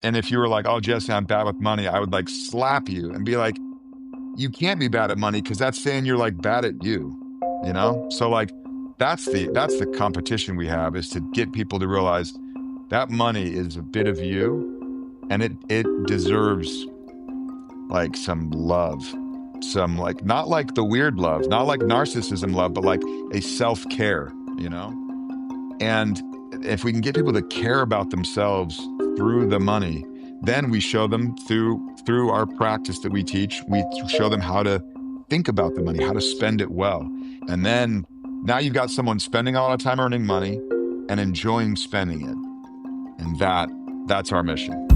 And if you were like, oh, Jesse, I'm bad with money, I would like slap you and be like, you can't be bad at money because that's saying you're like bad at you, you know? So like that's the competition we have, is to get people to realize that money is a bit of you, and it deserves like some love. Some like, not like the weird love, not like narcissism love, but like a self-care, you know? And if we can get people to care about themselves through the money, then we show them through our practice that we teach, we show them how to think about the money, how to spend it well. And then now you've got someone spending a lot of time earning money and enjoying spending it. And that's our mission.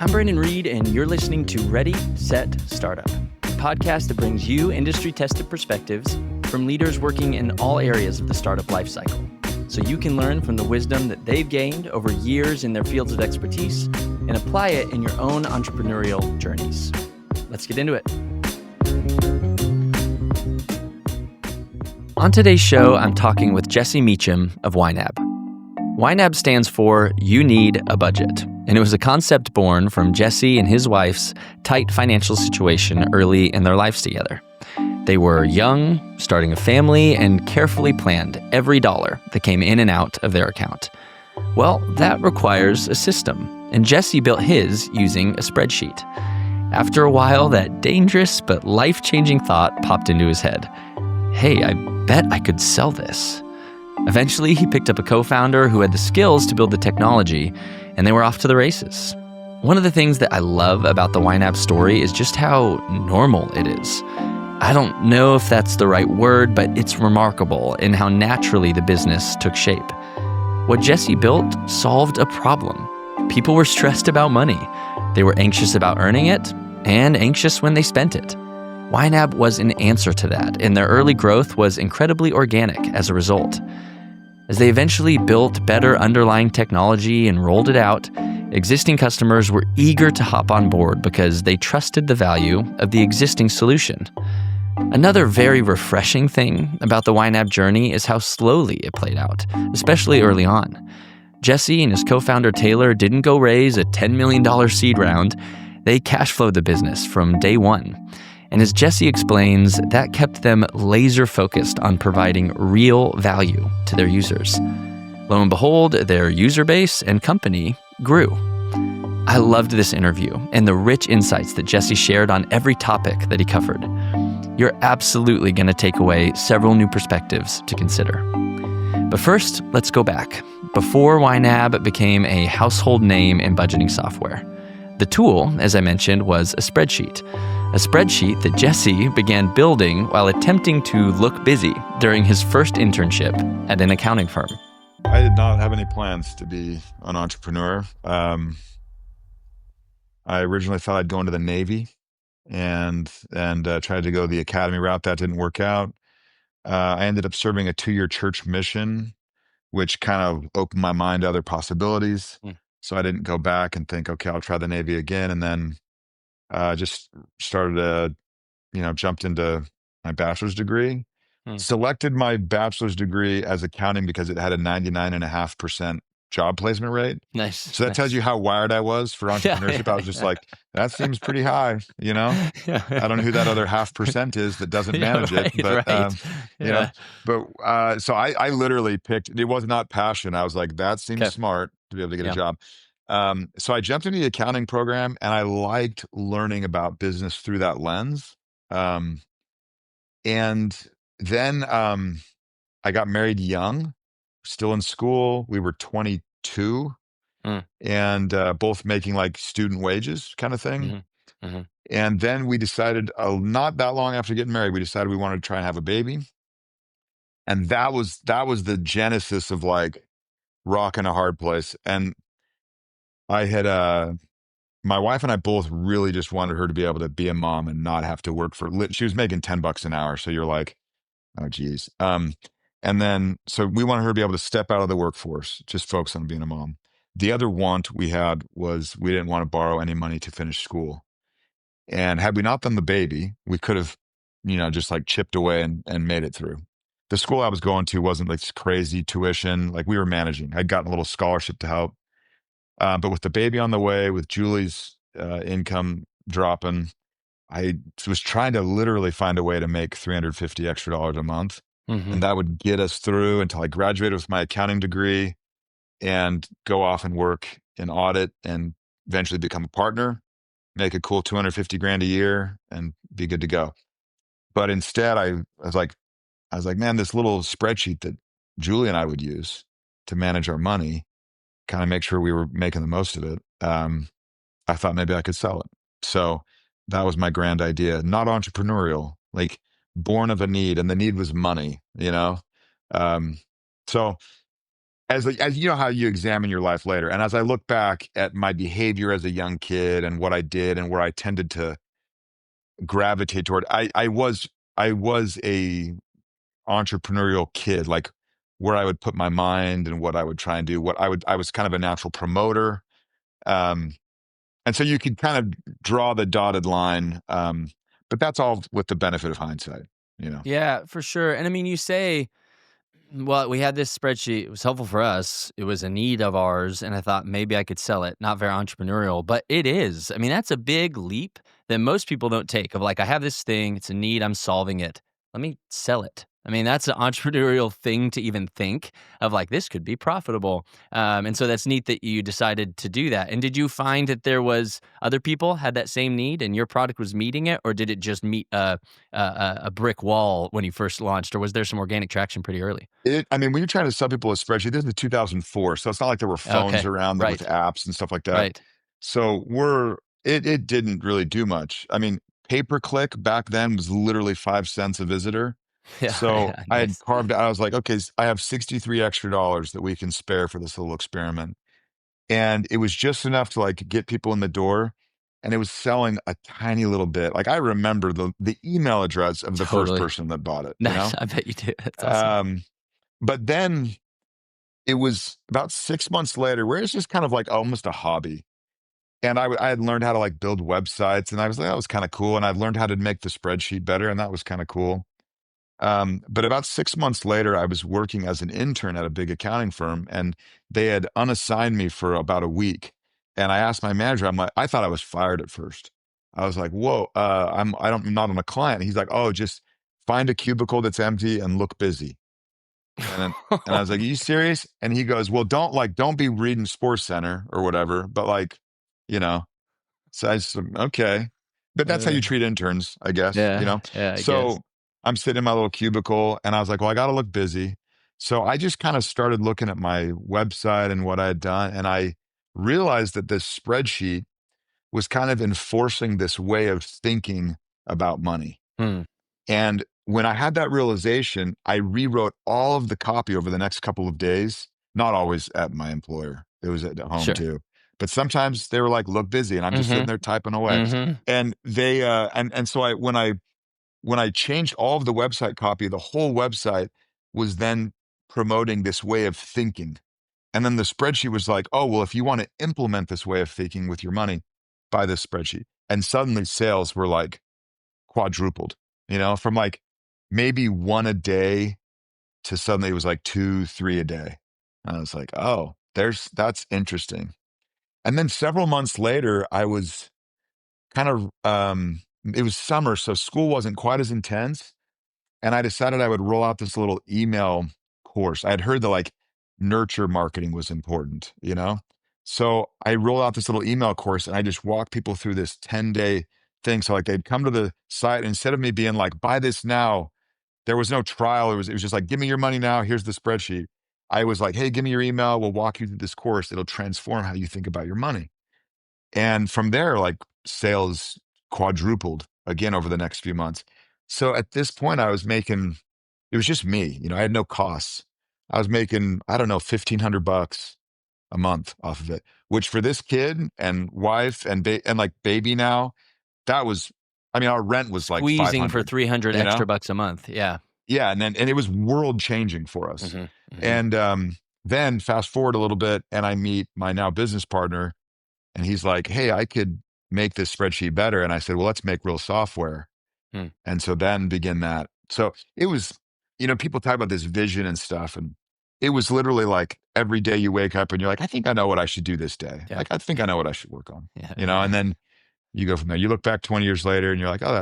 I'm Brandon Reed, and you're listening to Ready, Set, Startup, a podcast that brings you industry-tested perspectives from leaders working in all areas of the startup lifecycle, so you can learn from the wisdom that they've gained over years in their fields of expertise and apply it in your own entrepreneurial journeys. Let's get into it. On today's show, I'm talking with Jesse Mecham of YNAB. YNAB stands for You Need a Budget, and it was a concept born from Jesse and his wife's tight financial situation early in their lives together. They were young, starting a family, and carefully planned every dollar that came in and out of their account. Well, that requires a system, and Jesse built his using a spreadsheet. After a while, that dangerous but life-changing thought popped into his head. Hey, I bet I could sell this. Eventually, he picked up a co-founder who had the skills to build the technology, and they were off to the races. One of the things that I love about the YNAB story is just how normal it is. I don't know if that's the right word, but it's remarkable in how naturally the business took shape. What Jesse built solved a problem. People were stressed about money. They were anxious about earning it, and anxious when they spent it. YNAB was an answer to that, and their early growth was incredibly organic as a result. As they eventually built better underlying technology and rolled it out, existing customers were eager to hop on board because they trusted the value of the existing solution. Another very refreshing thing about the YNAB journey is how slowly it played out, especially early on. Jesse and his co-founder Taylor didn't go raise a $10 million seed round. They cash flowed the business from day one. And as Jesse explains, that kept them laser focused on providing real value to their users. Lo and behold, their user base and company grew. I loved this interview and the rich insights that Jesse shared on every topic that he covered. You're absolutely going to take away several new perspectives to consider. But first, let's go back. Before YNAB became a household name in budgeting software, the tool, as I mentioned, was a spreadsheet that Jesse began building while attempting to look busy during his first internship at an accounting firm. I did not have any plans to be an entrepreneur. I originally thought I'd go into the Navy and tried to go the academy route. That didn't work out. I ended up serving a 2-year church mission, which kind of opened my mind to other possibilities. So I didn't go back and think, okay, I'll try the Navy again. And then just started jumped into my bachelor's degree. Selected my bachelor's degree as accounting because it had a 99.5% job placement rate. Nice. So that tells you how wired I was for entrepreneurship. I was just like, that seems pretty high, you know? I don't know who that other 0.5% is that doesn't manage it, but so I literally picked, it was not passion. I was like, that seems smart to be able to get a job. So I jumped into the accounting program, and I liked learning about business through that lens. And then I got married young, still in school. We were 22 and both making like student wages kind of thing. And then we decided, not that long after getting married, we decided we wanted to try and have a baby. And that was the genesis of like rock in a hard place. And I had, my wife and I both really just wanted her to be able to be a mom and not have to work she was making $10 an hour. So you're like, oh geez. And then, so we wanted her to be able to step out of the workforce, just focus on being a mom. The other want we had was we didn't want to borrow any money to finish school. And had we not done the baby, we could have, just like chipped away and made it through. The school I was going to wasn't like crazy tuition. Like we were managing. I'd gotten a little scholarship to help. But with the baby on the way, with Julie's income dropping, I was trying to literally find a way to make $350 extra a month. Mm-hmm. And that would get us through until I graduated with my accounting degree and go off and work in audit and eventually become a partner, make a cool 250 grand a year and be good to go. But instead I was like, man, this little spreadsheet that Julie and I would use to manage our money, kind of make sure we were making the most of it. I thought maybe I could sell it. So that was my grand idea, not entrepreneurial, like born of a need, and the need was money, you know? Um, so as you know how you examine your life later, and as I look back at my behavior as a young kid and what I did and where I tended to gravitate toward, I was a entrepreneurial kid, like where I would put my mind and what I would try and do. I was kind of a natural promoter. Um, and so you could kind of draw the dotted line. But that's all with the benefit of hindsight, you know. Yeah, for sure. And I mean, you say, well, we had this spreadsheet. It was helpful for us. It was a need of ours. And I thought maybe I could sell it. Not very entrepreneurial, but it is. I mean, that's a big leap that most people don't take of like, I have this thing. It's a need. I'm solving it. Let me sell it. I mean, that's an entrepreneurial thing to even think of like, this could be profitable. And so that's neat that you decided to do that. And did you find that there was other people had that same need and your product was meeting it? Or did it just meet a brick wall when you first launched? Or was there some organic traction pretty early? I mean, when you're trying to sell people a spreadsheet, this is 2004, so it's not like there were phones Okay. around with Right. apps and stuff like that. Right. So it didn't really do much. I mean, pay per click back then was literally 5 cents a visitor. Yeah. So Yeah. I had Nice. carved out, I was like, okay, I have 63 extra dollars that we can spare for this little experiment. And it was just enough to like get people in the door. And it was selling a tiny little bit. Like I remember the email address of the first Totally. person that bought it, you Nice. know? I bet you do. That's awesome. Um, but then it was about 6 months later where it's just kind of like almost a hobby. And I had learned how to like build websites and I was like, that was kind of cool. And I'd learned how to make the spreadsheet better. And that was kind of cool. But about 6 months later, I was working as an intern at a big accounting firm, and they had unassigned me for about a week. And I asked my manager, I'm like, I thought I was fired at first. I was like, whoa, I'm not on a client. He's like, oh, just find a cubicle that's empty and look busy. And then, and I was like, are you serious? And he goes, well, don't be reading Sports Center or whatever, but like, you know, so I said, okay. But that's how Uh, you treat interns, I guess, you yeah. know? Yeah. I guess. So I'm sitting in my little cubicle and I was like, well, I got to look busy. So I just kind of started looking at my website and what I had done. And I realized that this spreadsheet was kind of enforcing this way of thinking about money. Hmm. And when I had that realization, I rewrote all of the copy over the next couple of days, not always at my employer. It was at home Sure. too. But sometimes they were like, look busy, and I'm just sitting Mm-hmm. there typing away. Mm-hmm. And they and so when I changed all of the website copy, the whole website was then promoting this way of thinking. And then the spreadsheet was like, oh, well, if you want to implement this way of thinking with your money, buy this spreadsheet. And suddenly sales were like quadrupled, you know, from like maybe one a day to suddenly it was like two, three a day. And I was like, oh, that's interesting. And then several months later, I was kind of, it was summer, so school wasn't quite as intense. And I decided I would roll out this little email course. I had heard that like nurture marketing was important, you know? So I rolled out this little email course and I just walked people through this 10-day thing. So like they'd come to the site, instead of me being like, buy this now, there was no trial. It was just like, give me your money now. Here's the spreadsheet. I was like, hey, give me your email. We'll walk you through this course. It'll transform how you think about your money. And from there, like sales quadrupled again over the next few months. So at this point, I was making, it was just me, you know, I had no costs. I was making, I don't know, $1,500 a month off of it, which for this kid and wife and like baby now, that was, I mean, our rent was like Squeezing for 500, 300 you know? extra bucks a month. Yeah. Yeah. And it was world changing for us. Mm-hmm. Mm-hmm. And then fast forward a little bit and I meet my now business partner and he's like, hey, I could make this spreadsheet better. And I said, well, let's make real software. Hmm. And so then begin that. So it was, you know, people talk about this vision and stuff. And it was literally like every day you wake up and you're like, I think I know what I should do this day. Yeah. Like, I think I know what I should work on, Yeah. and Yeah. then you go from there. You look back 20 years later and you're like, oh,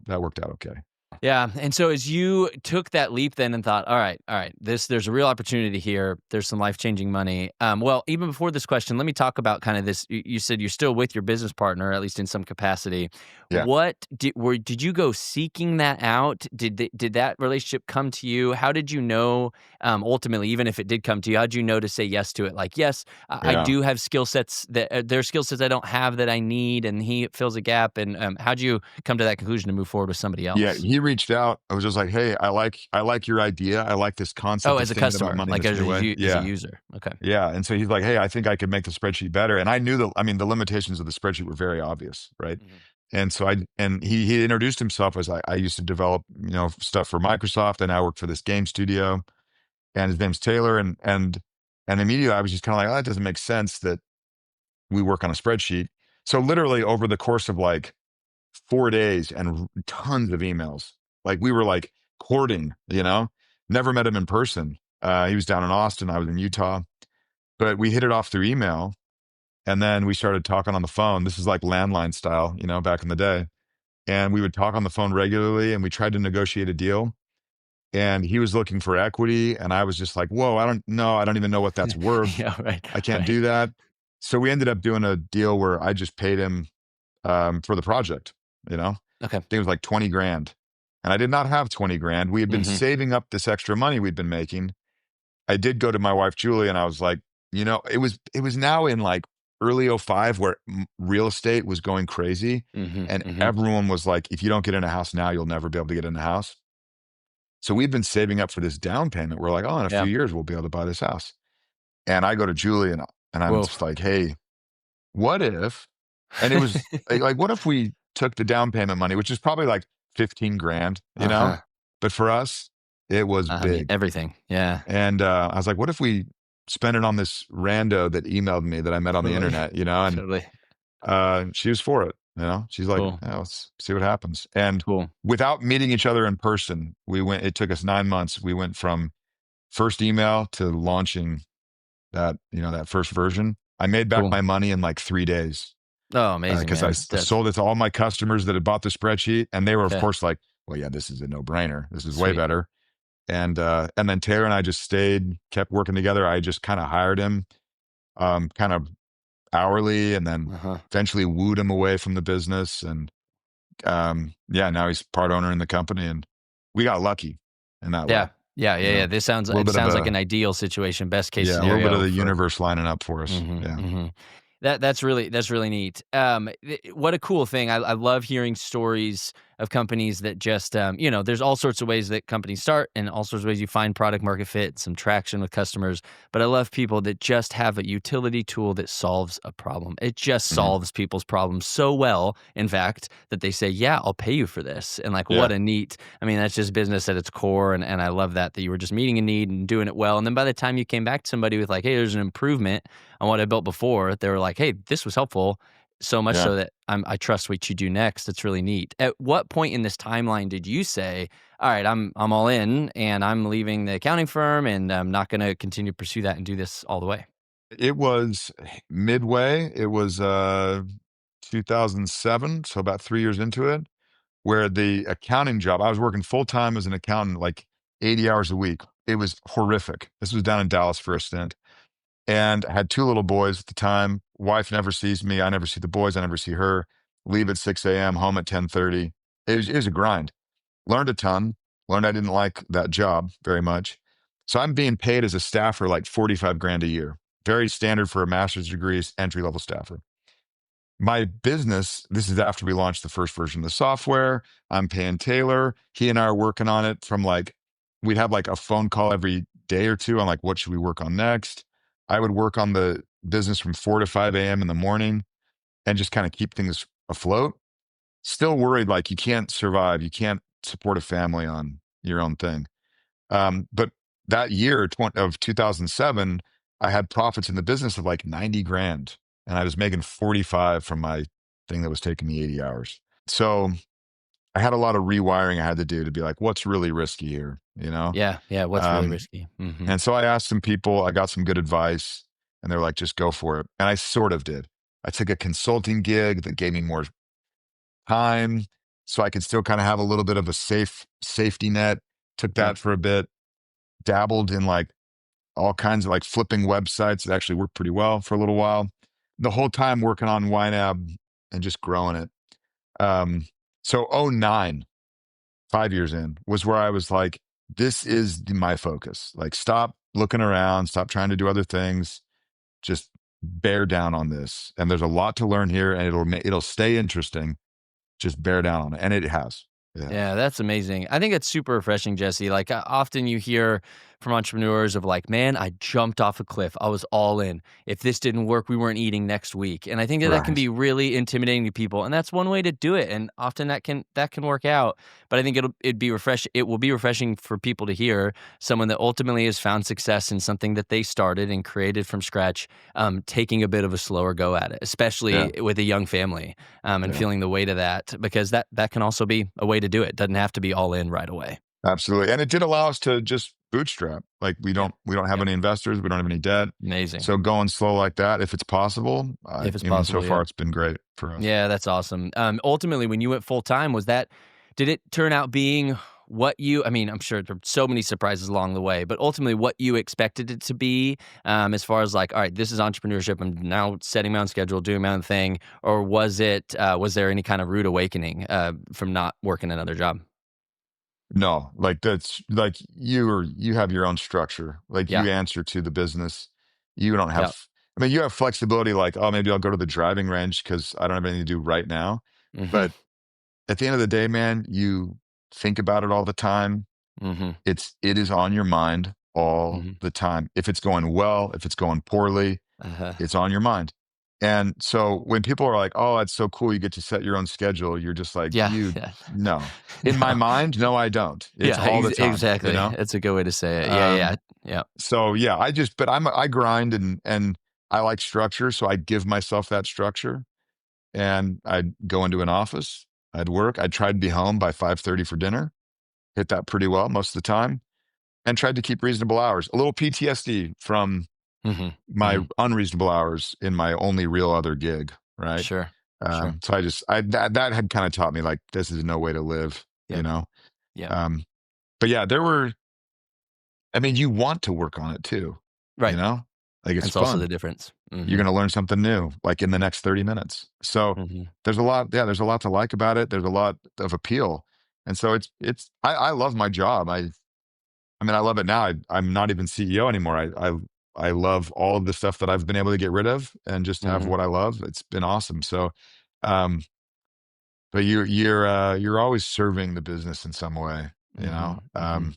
that worked out okay. Yeah, and so as you took that leap then and thought, all right, there's a real opportunity here. There's some life-changing money. Well, even before this question, let me talk about kind of this. You said you're still with your business partner, at least in some capacity. Yeah. Did you go seeking that out? Did that relationship come to you? How did you know, ultimately, even if it did come to you, how did you know to say yes to it? Like, yes, I Yeah. do have skill sets that there are skill sets I don't have that I need, and he fills a gap. And how'd you come to that conclusion to move forward with somebody Yeah. else? He reached out. I was just like, hey, I like your idea. I like this Oh, concept of as a thinking about customer, money like this new way. as a Yeah. user. Okay. Yeah. And so he's like, hey, I think I could make the spreadsheet better. And I knew the limitations of the spreadsheet were very obvious. Right. Mhm. And so he introduced himself as I used to develop, stuff for Microsoft, and I worked for this game studio, and his name's Taylor. And immediately I was just kind of like, oh, that doesn't make sense that we work on a spreadsheet. So literally over the course of like 4 days and tons of emails, like we were like courting, never met him in person. He was down in Austin. I was in Utah, but we hit it off through email. And then we started talking on the phone. This is like landline style, back in the day. And we would talk on the phone regularly, and we tried to negotiate a deal. And he was looking for equity. And I was just like, whoa, I don't know. I don't even know what that's worth. Yeah, right, I can't right. do that. So we ended up doing a deal where I just paid him for the project. I Okay. think it was like 20 grand. And I did not have 20 grand. We had been Mhm. saving up this extra money we'd been making. I did go to my wife, Julie, and I was like, it was now in like early '05 where real estate was going crazy. Mhm, And mhm. everyone was like, if you don't get in a house now, you'll never be able to get in a house. So we've been saving up for this down payment. We're like, oh, in a few Yeah. years, we'll be able to buy this house. And I go to Julie, and I'm Whoa. just like, hey, what if, and it was like, what if we took the down payment money, which is probably like 15 grand, Uh-huh. but for us, it was I mean, big. everything. Yeah. And I was like, what if we spend it on this rando that emailed me that I met on the Totally. internet, and Totally. she was for it. She's like, Cool. "Yeah, let's see what happens." And Cool. without meeting each other in person, it took us 9 months. We went from first email to launching that first version. I made back Cool. my money in like 3 days Oh, amazing, because I man. That's sold it to all my customers that had bought the spreadsheet. And they were, of okay. course, like, well, yeah, this is a no brainer. This is way Sweet. better. And then Taylor and I just kept working together. I just kind of hired him, kind of hourly, and then Uh-huh. eventually wooed him away from the business. And yeah, now he's part owner in the company, and we got lucky in that way. Yeah. Yeah, yeah, yeah. A little It bit of sounds like a an ideal situation, best case yeah, a little bit of scenario the for universe lining up for us. mhm, Yeah. mhm. That's really neat. What a cool thing. I love hearing stories of companies that just, there's all sorts of ways that companies start and all sorts of ways you find product market fit, some traction with customers. But I love people that just have a utility tool that solves a problem. It just Mhm. solves people's problems so well, in fact, that they say, yeah, I'll pay you for this. And like, what Yeah. a neat, I mean, that's just business at its core. And I love that you were just meeting a need and doing it well. And then by the time you came back to somebody with like, hey, there's an improvement on what I built before, they were like, "Hey, this was helpful." So much Yeah. so that I trust what you do next. It's really neat. At what point in this timeline did you say, "All right, I'm all in, and I'm leaving the accounting firm, and I'm not going to continue to pursue that and do this all the way"? It was midway. It was 2007, so about 3 years into it, where the accounting job, I was working full time as an accountant, like 80 hours a week. It was horrific. This was down in Dallas for a stint. And I had two little boys at the time. Wife never sees me. I never see the boys. I never see her. Leave at 6 a.m., home at 10:30. It was a grind. Learned a ton. Learned I didn't like that job very much. So I'm being paid as a staffer like 45 grand a year. Very standard for a master's degree, entry level staffer. My business, this is after we launched the first version of the software. I'm paying Taylor. He and I are working on it from like, we'd have like a phone call every day or two on like, what should we work on next? I would work on the business from 4 to 5 a.m. in the morning and just kind of keep things afloat. Still worried like you can't survive, you can't support a family on your own thing. But that year of 2007, I had profits in the business of like 90 grand, and I was making 45 from my thing that was taking me 80 hours. So I had a lot of rewiring I had to do to be like, what's really risky here, you know? Yeah, yeah, what's really Um, risky? and so I asked some people, I got some good advice, and they're like, just go for it. And I sort of did. I took a consulting gig that gave me more time so I could still kind of have a little bit of a safety net. Took Mm, that for a bit, dabbled in like all kinds of like flipping websites that actually worked pretty well for a little while. The whole time working on YNAB and just growing it. Um, so '09, 5 years in, was where I was like, this is my focus. Like, stop looking around, stop trying to do other things, just bear down on this. And there's a lot to learn here, and it'll stay interesting. Just bear down on it, and it has. It has. yeah, that's amazing. I think it's super refreshing, Jesse. Like, often you hear from entrepreneurs of like, "Man, I jumped off a cliff. I was all in. If this didn't work, we weren't eating next week." And I think that can Right. be really intimidating to people, and that's one way to do it, and often that can work out. But I think it will be refreshing for people to hear someone that ultimately has found success in something that they started and created from scratch, taking a bit of a slower go at it, Yeah. especially with a young family, and Yeah. feeling the weight of that, because that can also be a way to do it. Doesn't have to be all in right away. Absolutely. And it did allow us to just bootstrap. Like, Yep. we don't have Yep. any investors, we don't have any debt. Amazing. So going slow like that, if it's possible, If it's I mean, so possible, far yep. it's been great for us. Yeah, that's awesome. Ultimately, when you went full time, did it turn out being what you, I mean, I'm sure there were so many surprises along the way, but ultimately what you expected it to be, as far as like, all right, this is entrepreneurship. I'm now setting my own schedule, doing my own thing. Or was there any kind of rude awakening, from not working another job? No, like that's like you have your own structure. Like, Yeah. you answer to the business. You don't Yep. have, I mean, you have flexibility like, oh, maybe I'll go to the driving range because I don't have anything to do right now. Hmm. But at the end of the day, man, you think about it all the time. Hmm. It is on your mind all Hmm. the time. If it's going well, if it's going poorly, Uh-huh. it's on your mind. And so when people are like, "Oh, that's so cool, you get to set your own schedule," you're just like, Yeah. "You Yeah. no." In my No. mind, no, I don't. It's Yeah, all the time, you exactly. know? That's a good way to say it. Yeah, yeah, Um, yeah. so yeah, but I grind, and I like structure, so I give myself that structure. And I'd go into an office, I'd work, I'd try to be home by 5:30 for dinner, hit that pretty well most of the time, and tried to keep reasonable hours. A little PTSD from Mhm, my mhm. unreasonable hours in my only real other gig, right? Sure, sure. So that had kind of taught me like this is no way to live, you Yep, know. yep. Um, but yeah, I mean, you want to work on it too, you Right. know, like it's That's also the fun. difference. You're Mhm, going to learn something new, like in the next 30 minutes. So mhm, there's a lot to like about it. There's a lot of appeal, and so I love my job. I mean, I love it now. I'm not even CEO anymore. I love all of the stuff that I've been able to get rid of and just have mhm, what I love. It's been awesome. So, um, but you're always serving the business in some way, you know. mhm, mhm.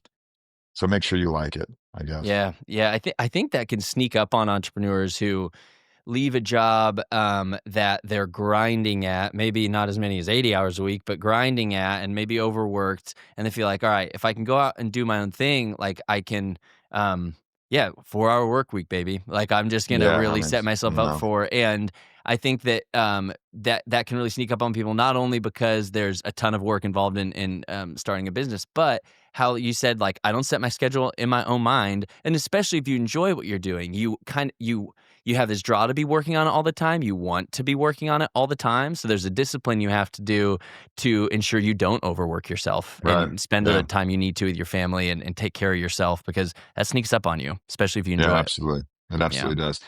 So make sure you like it, I guess. Yeah, yeah, I think that can sneak up on entrepreneurs who leave a job, that they're grinding at, maybe not as many as 80 hours a week, but grinding at and maybe overworked. And they feel like, all right, if I can go out and do my own thing, like I can, yeah, 4-hour work week, baby. Like I'm just going to Yeah, I really mean, set myself up no, for. And I think that, that can really sneak up on people, not only because there's a ton of work involved in starting a business, but how you said, like, I don't set my schedule in my own mind. And especially if you enjoy what you're doing, you have this draw to be working on it all the time. You want to be working on it all the time. So there's a discipline you have to do to ensure you don't overwork yourself right? and spend the Yeah, time you need to with your family and take care of yourself, because that sneaks up on you, especially if you yeah, enjoy it. absolutely. It Yeah. absolutely does.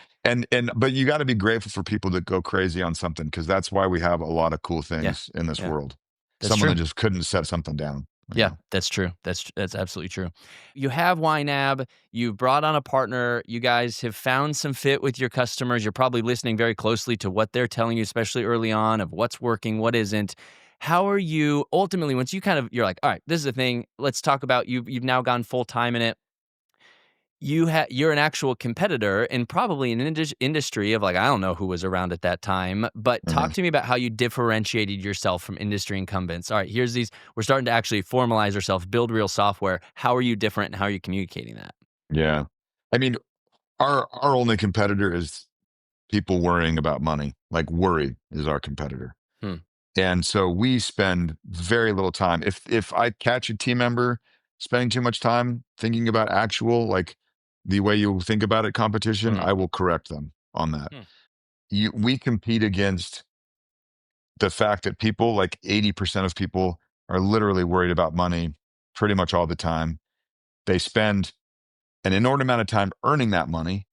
But you got to be grateful for people that go crazy on something because that's why we have a lot of cool Yeah. things in this Yeah. world. That's Someone true. that just couldn't set something down, you Yeah, know. that's true. That's absolutely true. You have YNAB, you brought on a partner, you guys have found some fit with your customers. You're probably listening very closely to what they're telling you, especially early on, of what's working, what isn't. How are you ultimately, once you're like, all right, this is the thing. Let's talk about you've now gone full time in it. You're an actual competitor in probably an industry of, like, I don't know who was around at that time, but talk Mhm. to me about how you differentiated yourself from industry incumbents. All right, we're starting to actually formalize ourselves, build real software. How are you different and how are you communicating that? Yeah, I mean, our only competitor is people worrying about money. Like, worry is our competitor. Hmm. And so we spend very little time. If I catch a team member spending too much time thinking about actual, like the way you think about it, competition, Mm, I will correct them on that. mm, We compete against the fact that people, like 80% of people, are literally worried about money pretty much all the time. They spend an inordinate amount of time earning that money.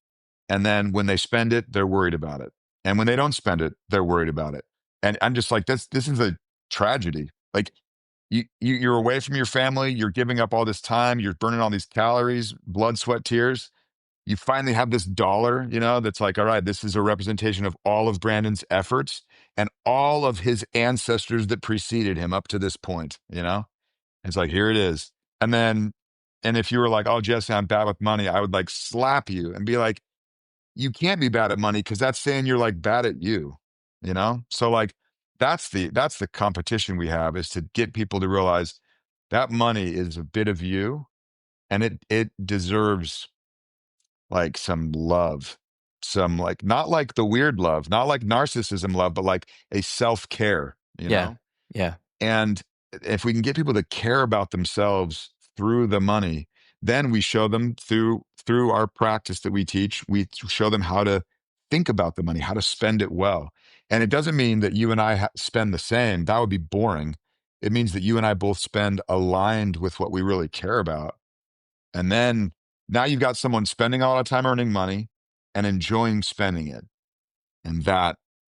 And then when they spend it, they're worried about it. And when they don't spend it, they're worried about it. And I'm just like, this is a tragedy. Like you're away from your family, you're giving up all this time, you're burning all these calories, blood, sweat, tears. You finally have this dollar, that's like, all right, this is a representation of all of Brandon's efforts and all of his ancestors that preceded him up to this point. It's like, here it is. And then, and if you were like, oh, Jesse, I'm bad with money, I would like slap you and be like, you can't be bad at money because that's saying you're like bad at you. So like that's the competition we have, is to get people to realize that money is a bit of you, and it deserves like some love, some, like, not like the weird love, not like narcissism love, but like a self-care, you yeah. know? Yeah. And if we can get people to care about themselves through the money, then we show them through our practice that we teach, we show them how to think about the money, how to spend it well. And it doesn't mean that you and I spend the same. That would be boring. It means that you and I both spend aligned with what we really care about. And then now you've got someone spending a lot of time earning money and enjoying spending it. And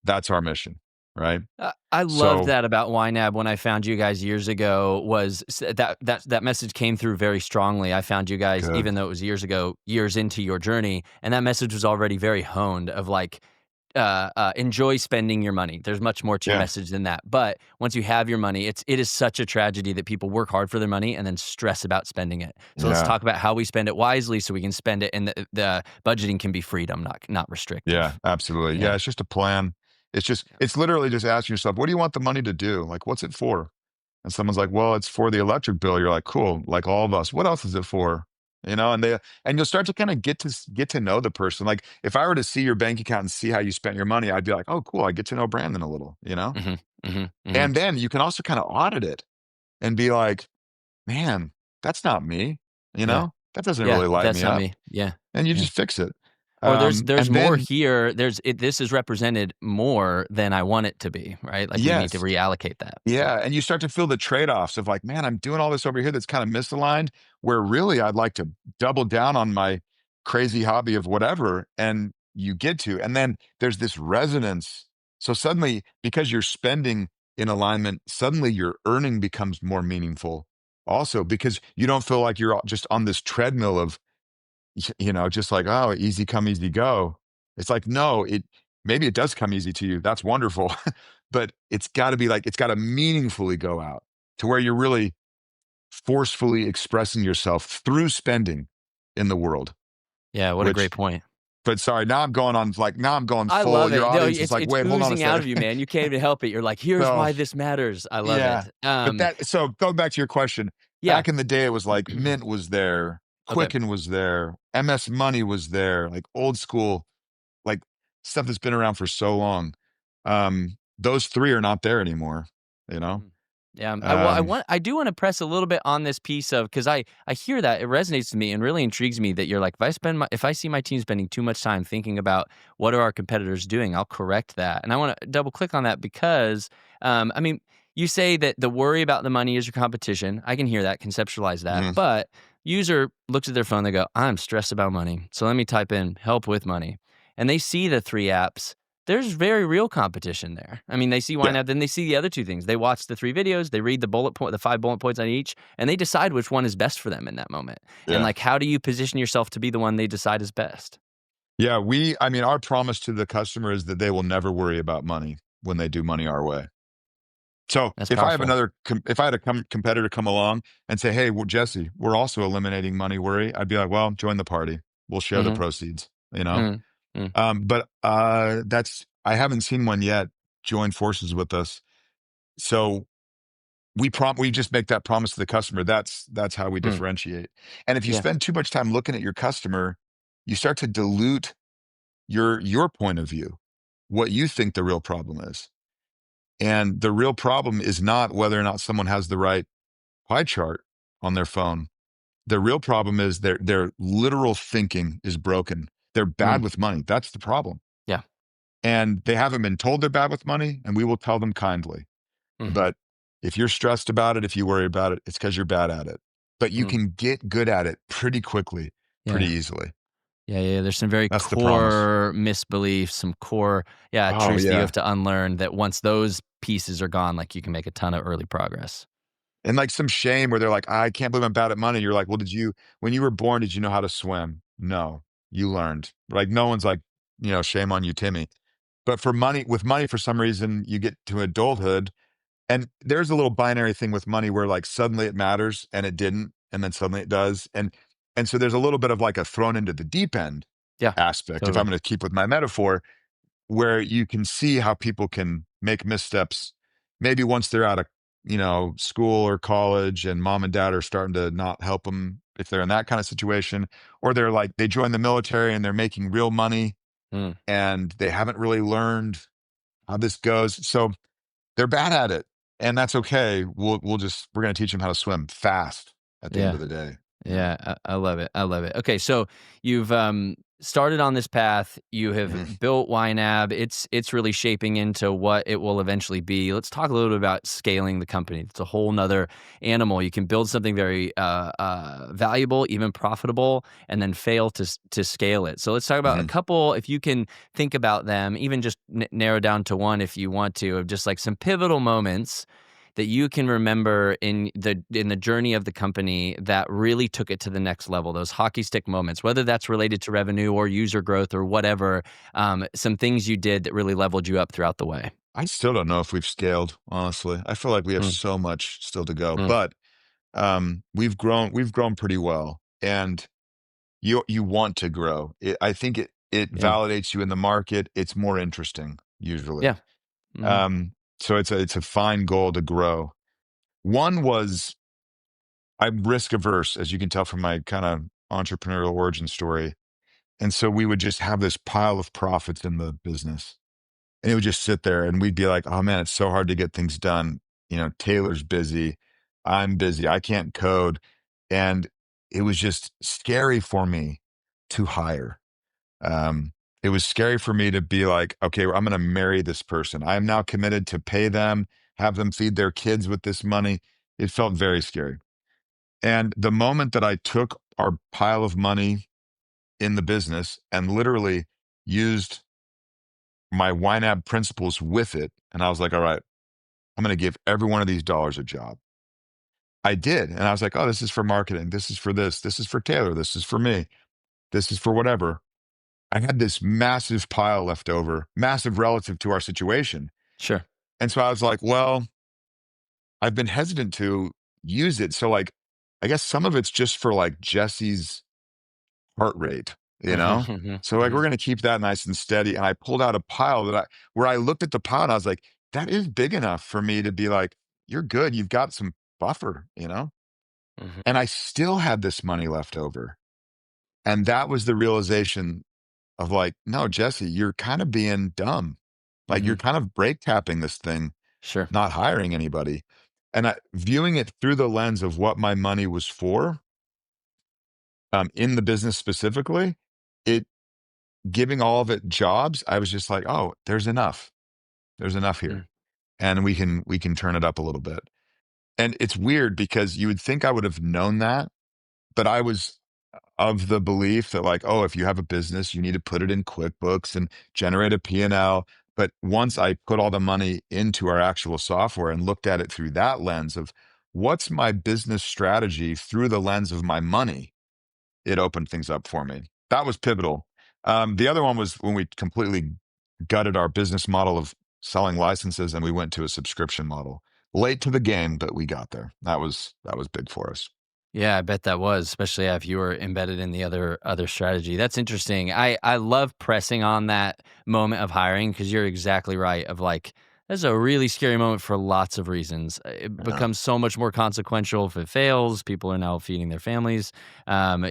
that's our mission, right? I loved So that about YNAB when I found you guys years ago. That message came through very strongly. I found you guys, good. even though it was years ago, years into your journey, and that message was already very honed of like, enjoy spending your money. There's much more to your Yeah. message than that. But once you have your money, it is such a tragedy that people work hard for their money and then stress about spending it. So let's Yeah. talk about how we spend it wisely so we can spend it, and the budgeting can be freedom, not Yeah, restrictive. absolutely. Yeah, Yeah. it's just a plan. Yeah. It's literally just asking yourself, what do you want the money to do? Like, what's it for? And someone's like, well, it's for the electric bill. You're like, cool. Like all of us. What else is it for? And you'll start to kind of get to know the person. Like if I were to see your bank account and see how you spent your money, I'd be like, oh, cool. I get to know Brandon a little. Hmm. Hmm. Hmm. And then you can also kind of audit it and be like, man, that's not me. Yeah. That doesn't Yeah. really light That's me not up. me. Yeah. And you Yeah. just fix it. Or there's And more then here. This is represented more than I want it to be, right? Like we need to yes. reallocate that. Yeah. Yeah, and you start to feel the trade-offs of like, man, I'm doing all this over here that's kind of misaligned, where really I'd like to double down on my crazy hobby of whatever, and you get to. And then there's this resonance. So suddenly, because you're spending in alignment, suddenly your earning becomes more meaningful also, because you don't feel like you're just on this treadmill of, just like, oh, easy come, easy go. It's like, no, maybe it does come easy to you. That's wonderful. But it's got to be like, it's got to meaningfully go out to where you're really forcefully expressing yourself through spending in the world, Yeah. What a great which, point. but sorry, now I'm going I full. love Your it. No, audience is like, it's wait, hold on a oozing out of second. you, man. You can't even help it. You're like, here's So why this matters. I love yeah, it. so going back to your question, Yeah. back in the day, it was like Mint was there, Okay. Quicken was there, MS Money was there, like old school, like stuff that's been around for so long. Those three are not there anymore, you know? Mhm. Yeah, Um, I do want to press a little bit on this piece of, because I hear that it resonates with me and really intrigues me that you're like, if I see my team spending too much time thinking about what are our competitors doing, I'll correct that. And I want to double click on that because I mean, you say that the worry about the money is your competition. I can hear that, conceptualize that, mhm, but user looks at their phone, they go, I'm stressed about money, so let me type in help with money, and they see the three apps. There's very real competition there. I mean, they see yeah, YNAB, then they see the other two things. They watch the three videos, they read the 5 bullet points on each, and they decide which one is best for them in that moment. And yeah. like, how do you position yourself to be the one they decide is best? Yeah, I mean, our promise to the customer is that they will never worry about money when they do money our way. So That's if I have powerful. if I had a competitor come along and say, hey, well, Jesse, we're also eliminating money worry, I'd be like, well, join the party. We'll share the Mhm. proceeds. Mhm. Mm. But I haven't seen one yet join forces with us. So we just make that promise to the customer. That's how we Mm. differentiate. And if you Yeah. spend too much time looking at your customer, you start to dilute your point of view, what you think the real problem is. And the real problem is not whether or not someone has the right pie chart on their phone. The real problem is their literal thinking is broken. They're bad Mm. with money. That's the problem. Yeah. And they haven't been told they're bad with money, and we will tell them kindly. Mhm. But if you're stressed about it, if you worry about it, it's because you're bad at it. But you Mm. can get good at it pretty quickly, pretty Yeah. easily. Yeah, yeah, there's some very That's the promise. core misbeliefs, some core, Oh, truths that you have yeah. to unlearn that once those pieces are gone, like, you can make a ton of early progress. And like some shame where they're like, I can't believe I'm bad at money. You're like, well, when you were born, did you know how to swim? No, you learned. Like, no one's like, shame on you, Timmy. But with money, for some reason, you get to adulthood. And there's a little binary thing with money where like suddenly it matters and it didn't, and then suddenly it does. And so there's a little bit of like a thrown into the deep end Yeah, aspect, if I'm totally. going to keep with my metaphor, where you can see how people can make missteps maybe once they're out of school or college, and mom and dad are starting to not help them if they're in that kind of situation, or they're like they join the military and they're making real money Mm. and they haven't really learned how this goes, so they're bad at it, and that's okay. We're going to teach them how to swim fast at the end Yeah. of the day. Yeah, I love it. I love it. Okay, so you've started on this path. You have Mhm. built YNAB. It's really shaping into what it will eventually be. Let's talk a little bit about scaling the company. It's a whole nother animal. You can build something very valuable, even profitable, and then fail to scale it. So let's talk about a Mhm. couple. If you can think about them, even just narrow down to one, if you want to, of just like some pivotal moments that you can remember in the journey of the company that really took it to the next level, those hockey stick moments, whether that's related to revenue or user growth or whatever, some things you did that really leveled you up throughout the way? I still don't know if we've scaled, honestly. I feel like we have Mm, so much still to go, mm, but we've grown pretty well, and you want to grow. I think it yeah, validates you in the market. It's more interesting usually. yeah, mhm, So it's a fine goal to grow. One was, I'm risk averse, as you can tell from my kind of entrepreneurial origin story. And so we would just have this pile of profits in the business. And it would just sit there and we'd be like, oh man, it's so hard to get things done. Taylor's busy. I'm busy. I can't code. And it was just scary for me to hire. Um, it was scary for me to be like, okay, I'm going to marry this person. I am now committed to pay them, have them feed their kids with this money. It felt very scary. And the moment that I took our pile of money in the business and literally used my YNAB principles with it, and I was like, all right, I'm going to give every one of these dollars a job. I did. And I was like, oh, this is for marketing. This is for this. This is for Taylor. This is for me. This is for whatever. I had this massive pile left over, massive relative to our situation. sure. And so I was like, well, I've been hesitant to use it. So, like, I guess some of it's just for like Jesse's heart rate, you Mhm, know? mhm, So like we're mhm, gonna keep that nice and steady. And I pulled out a pile where I looked at the pile and I was like, that is big enough for me to be like, you're good. You've got some buffer. mhm, And I still had this money left over. And that was the realization of like, no, Jesse, you're kind of being dumb. Like you're mhm, kind of brake tapping this thing, sure. not hiring anybody. And viewing it through the lens of what my money was for, in the business specifically, it giving all of it jobs, I was just like, "Oh, there's enough. There's enough Mm, here, and we can turn it up a little bit." And it's weird because you would think I would have known that, but I was of the belief that like, "Oh, if you have a business, you need to put it in QuickBooks and generate a P&L." But once I put all the money into our actual software and looked at it through that lens of what's my business strategy through the lens of my money, it opened things up for me. That was pivotal. The other one was when we completely gutted our business model of selling licenses and we went to a subscription model. Late to the game, but we got there. That was big for us. yeah, I bet that was, especially if you were embedded in the other strategy. That's interesting. I love pressing on that moment of hiring because you're exactly right. Of like, that's a really scary moment for lots of reasons. It Yeah. becomes so much more consequential if it fails. People are now feeding their families.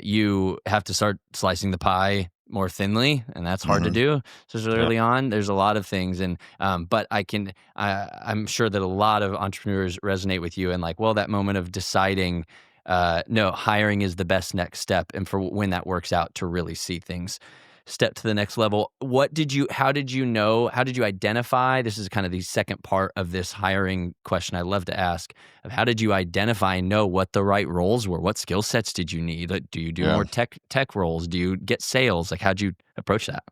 You have to start slicing the pie more thinly, and that's hard to Hmm. do. So Yeah. early on, there's a lot of things, and but I'm sure that a lot of entrepreneurs resonate with you, and like, well, that moment of deciding, no, hiring is the best next step, and for when that works out to really see things step to the next level. How did you know, how did you identify, this is kind of the second part of this hiring question I love to ask, of how did you identify and know what the right roles were? What skill sets did you need? Like, do you do Yeah. more tech roles? Do you get sales? Like, how'd you approach that?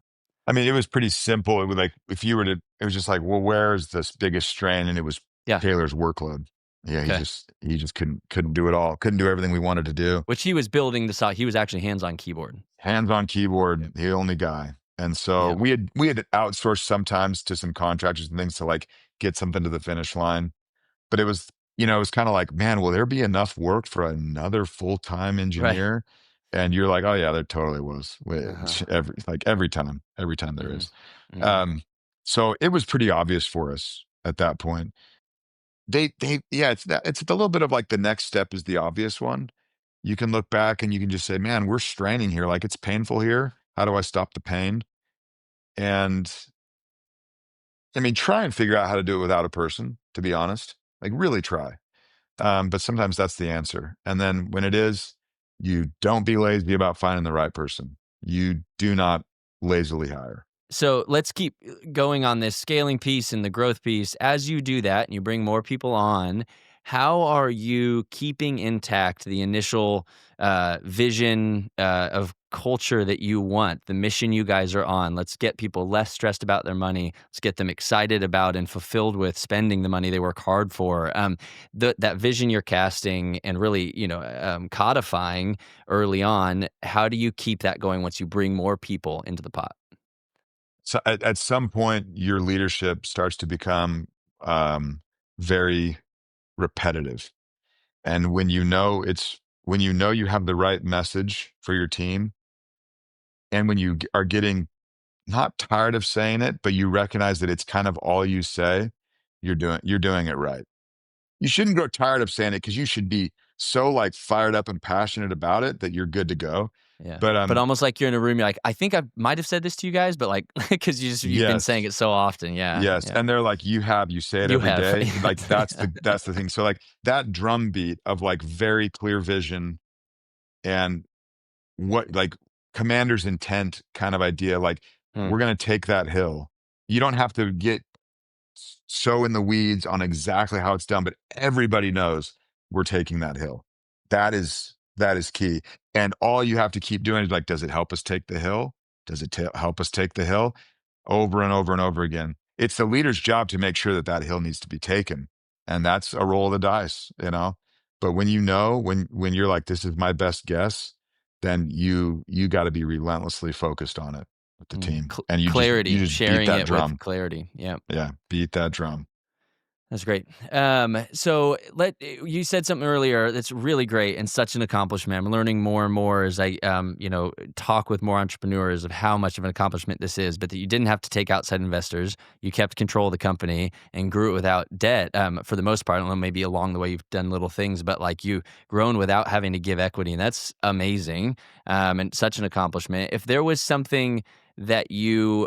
I mean, it was pretty simple. It was like, if you were to, it was just like, well, where is this biggest strain? And it was Yeah. Taylor's workload. Yeah, Okay. he just couldn't do it all. Couldn't do everything we wanted to do. Which he was building the site. He was actually hands-on keyboard. Hands on keyboard, Yep. the only guy. And so Yep. we had outsourced sometimes to some contractors and things to like get something to the finish line. But it was, it was kind of like, man, will there be enough work for another full-time Right. engineer? And you're like, oh yeah, there totally was. Uh-huh. Every time there Mhm. is. Mhm. Um, so it was pretty obvious for us at that point. Yeah, it's a little bit of like the next step is the obvious one. You can look back and you can just say, man, we're straining here. Like it's painful here. How do I stop the pain? And I mean, try and figure out how to do it without a person, to be honest. Like really try. But sometimes that's the answer. And then when it is, you don't be lazy about finding the right person. You do not lazily hire. So let's keep going on this scaling piece and the growth piece. As you do that and you bring more people on, how are you keeping intact the initial vision of culture that you want, the mission you guys are on? Let's get people less stressed about their money. Let's get them excited about and fulfilled with spending the money they work hard for. That vision you're casting and really, codifying early on. How do you keep that going once you bring more people into the pot? So at some point, your leadership starts to become um, very repetitive. And when you know you have the right message for your team, and when are getting not tired of saying it, but you recognize that it's kind of all you say, you're doing it right. You shouldn't grow tired of saying it because you should be so like fired up and passionate about it that you're good to go. Yeah, But but almost like you're in a room, you're like, "I think I might have said this to you guys," but, like, because you've been saying yes, it so often. Yeah, yes, yeah. and they're like, you say it You every have. day. Like that's Yeah. the thing. So like that drum beat of like very clear vision and what like commander's intent kind of idea. Like Hmm, we're gonna take that hill. You don't have to get so in the weeds on exactly how it's done, but everybody knows we're taking that hill. That is key. And all you have to keep doing is like, does it help us take the hill? Does it help us take the hill? Over and over and over again. It's the leader's job to make sure that that hill needs to be taken, and that's a roll of the dice. But when when you're like, this is my best guess, then you got to be relentlessly focused on it with the team, and you clarity, just beat sharing that it with drum. clarity. Yeah. Yeah, beat that drum. That's great. So you said something earlier that's really great and such an accomplishment. I'm learning more and more as I, talk with more entrepreneurs of how much of an accomplishment this is. But that you didn't have to take outside investors. You kept control of the company and grew it without debt. For the most part, I don't know, maybe along the way you've done little things, but like you grown without having to give equity, and that's amazing. And such an accomplishment. If there was something that you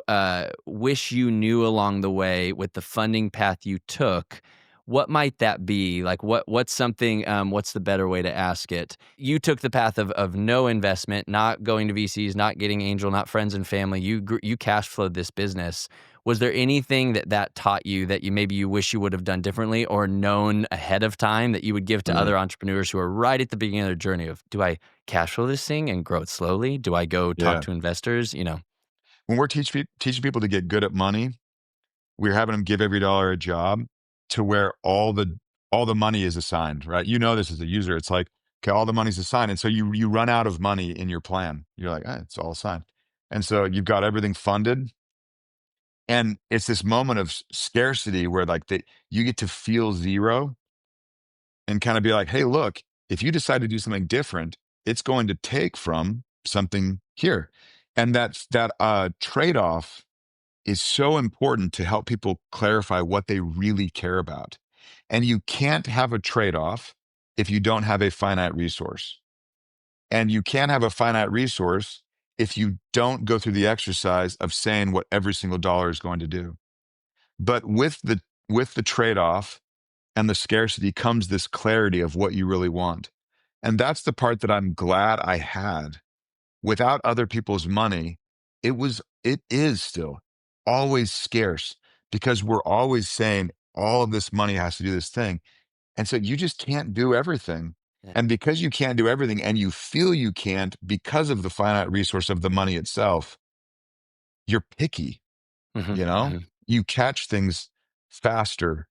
wish you knew along the way with the funding path you took, what might that be? Like what's something, what's the better way to ask it? You took the path of no investment, not going to VCs, not getting angel, not friends and family. You cash flowed this business. Was there anything that taught you that you wish you would have done differently or known ahead of time that you would give to Mm, other entrepreneurs who are right at the beginning of their journey of, do I cash flow this thing and grow it slowly? Do I go talk yeah. to investors? When we're teaching people to get good at money, we're having them give every dollar a job to where all the money is assigned, right? You know this as a user. It's like, okay, all the money's assigned. And so you run out of money in your plan. You're like, it's all assigned. And so you've got everything funded. And it's this moment of scarcity where like you get to feel zero and kind of be like, hey, look, if you decide to do something different, it's going to take from something here. And that trade-off is so important to help people clarify what they really care about. And you can't have a trade-off if you don't have a finite resource. And you can't have a finite resource if you don't go through the exercise of saying what every single dollar is going to do. But with the trade-off and the scarcity comes this clarity of what you really want. And that's the part that I'm glad I had. Without other people's money, it is still always scarce because we're always saying all of this money has to do this thing. And so you just can't do everything. Yeah. And because you can't do everything and you feel you can't because of the finite resource of the money itself, you're picky, Mhm, you know? mhm. You catch things faster.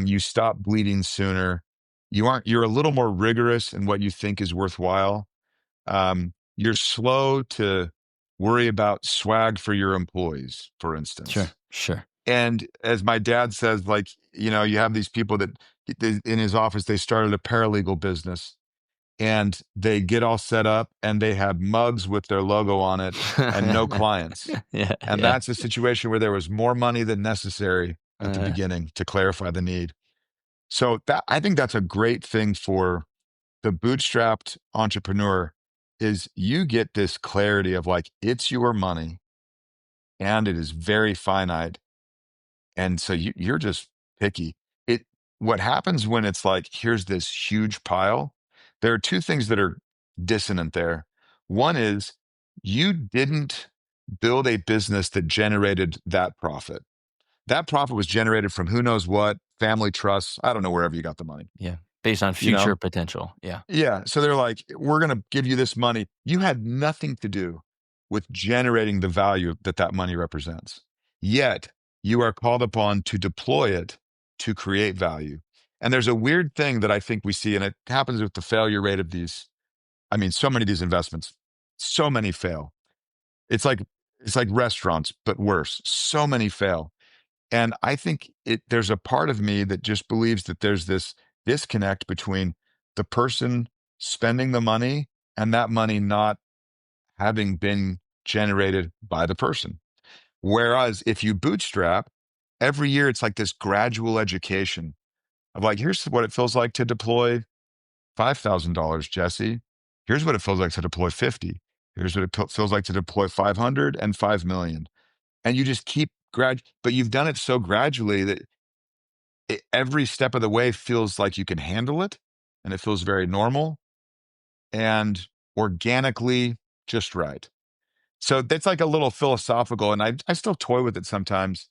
You stop bleeding sooner. You're a little more rigorous in what you think is worthwhile. You're slow to worry about swag for your employees, for Sure, instance. sure. And as my dad says, like, you have these people that in his office, they started a paralegal business and they get all set up and they have mugs with their logo on it and no clients. Yeah, And yeah. that's a situation where there was more money than necessary at the Uh, beginning to clarify the need. So I think that's a great thing for the bootstrapped entrepreneur is you get this clarity of like, it's your money and it is very finite. And so you're just picky. What happens when it's like, here's this huge pile, there are two things that are dissonant there. One is you didn't build a business that generated that profit. That profit was generated from who knows what, family trusts. I don't know wherever you got the money, yeah. Based on you future know? potential. Yeah. Yeah. So they're like, we're going to give you this money. You had nothing to do with generating the value that that money represents. Yet you are called upon to deploy it to create value. And there's a weird thing that I think we see, and it happens with the failure rate of these. I mean, so many of these investments, so many fail. It's like restaurants, but worse. So many fail. And I think there's a part of me that just believes that there's this disconnect between the person spending the money and that money not having been generated by the person. Whereas if you bootstrap, every year it's like this gradual education of like, here's what it feels like to deploy $5,000, Jesse. Here's what it feels like to deploy 50. Here's what it feels like to deploy 500 and 5 million. And you just keep but you've done it so gradually that every step of the way feels like you can handle it and it feels very normal and organically just right. So that's like a little philosophical, and I still toy with it sometimes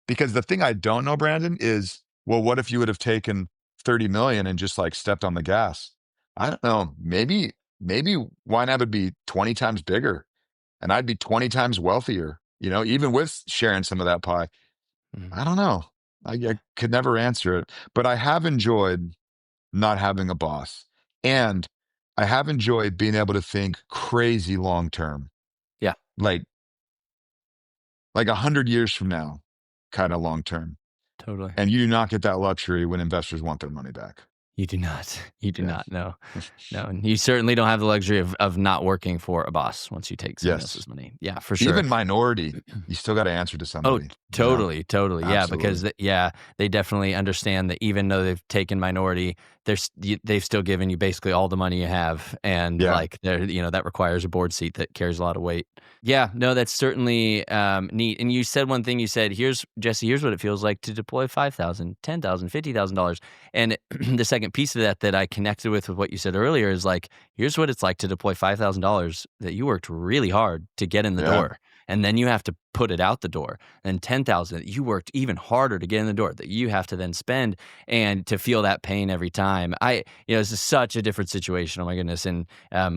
because the thing I don't know, Brandon, is well, what if you would have taken 30 million and just like stepped on the gas? I don't know. Maybe YNAB would be 20 times bigger and I'd be 20 times wealthier, even with sharing some of that pie. Mhm. I don't know. I could never answer it, but I have enjoyed not having a boss. And I have enjoyed being able to think crazy long term, Yeah, like 100 years from now, kind of long term. totally. And you do not get that luxury when investors want their money back. You do not. You do Yeah. not. No. No, and you certainly don't have the luxury of not working for a boss once you take someone Yes. else's money. Yeah, for sure. Even minority, you still got to answer to Oh, somebody, totally, totally. Yeah, because Absolutely. they definitely understand that even though they've taken minority, they've still given you basically all the money you have, and Yeah. like that requires a board seat that carries a lot of weight. Yeah, no, that's certainly neat. And you said one thing. You said, "Here's Jesse. Here's what it feels like to deploy $5,000, $10,000, $50,000." And the second piece of that I connected with what you said earlier is like, here's what it's like to deploy $5,000 that you worked really hard to get in the Yeah. door, and then you have to put it out the door. And 10,000 you worked even harder to get in the door that you have to then spend and to feel that pain every time. This is such a different situation. Oh my goodness. And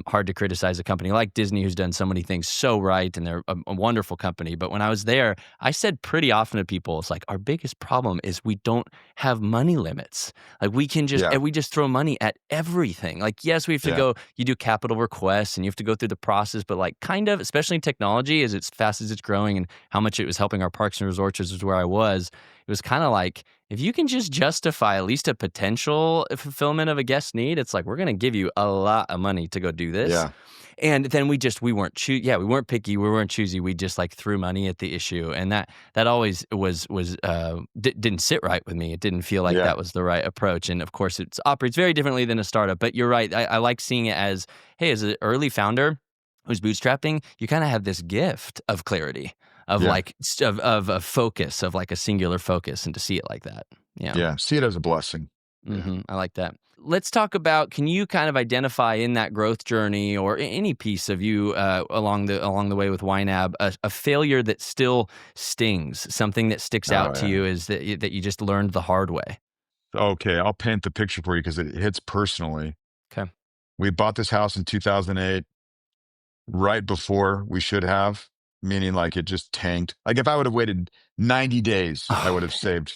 hard to criticize a company like Disney who's done so many things so right, and they're a wonderful company. But when I was there, I said pretty often to people, it's like our biggest problem is we don't have money limits. Like Yeah. we just throw money at everything. Like, yes, we have to Yeah. go, you do capital requests and you have to go through the process, but like kind of, especially in technology, as it's fast as it's growing and how much it was helping our parks and resorts is where I was. It was kind of like, if you can just justify at least a potential fulfillment of a guest need, it's like, we're going to give you a lot of money to go do this. Yeah. And then we weren't we weren't picky, we weren't choosy. We just like threw money at the issue, and that always didn't sit right with me. It didn't feel like Yeah. that was the right approach. And of course, it operates very differently than a startup. But you're right. I like seeing it as, hey, as an early founder, who's bootstrapping, you kind of have this gift of clarity, of Yeah. like of a focus, of like a singular focus, and to see it like that. Yeah. Yeah. See it as a blessing. Yeah. I like that. Let's talk about, can you kind of identify in that growth journey or any piece of you along the way with YNAB a failure that still stings, something that sticks Oh, out to yeah. you is that you just learned the hard way? Okay. I'll paint the picture for you because it hits personally. Okay. We bought this house in 2008, right before we should have, meaning like it just tanked. Like if I would have waited 90 days, I would have saved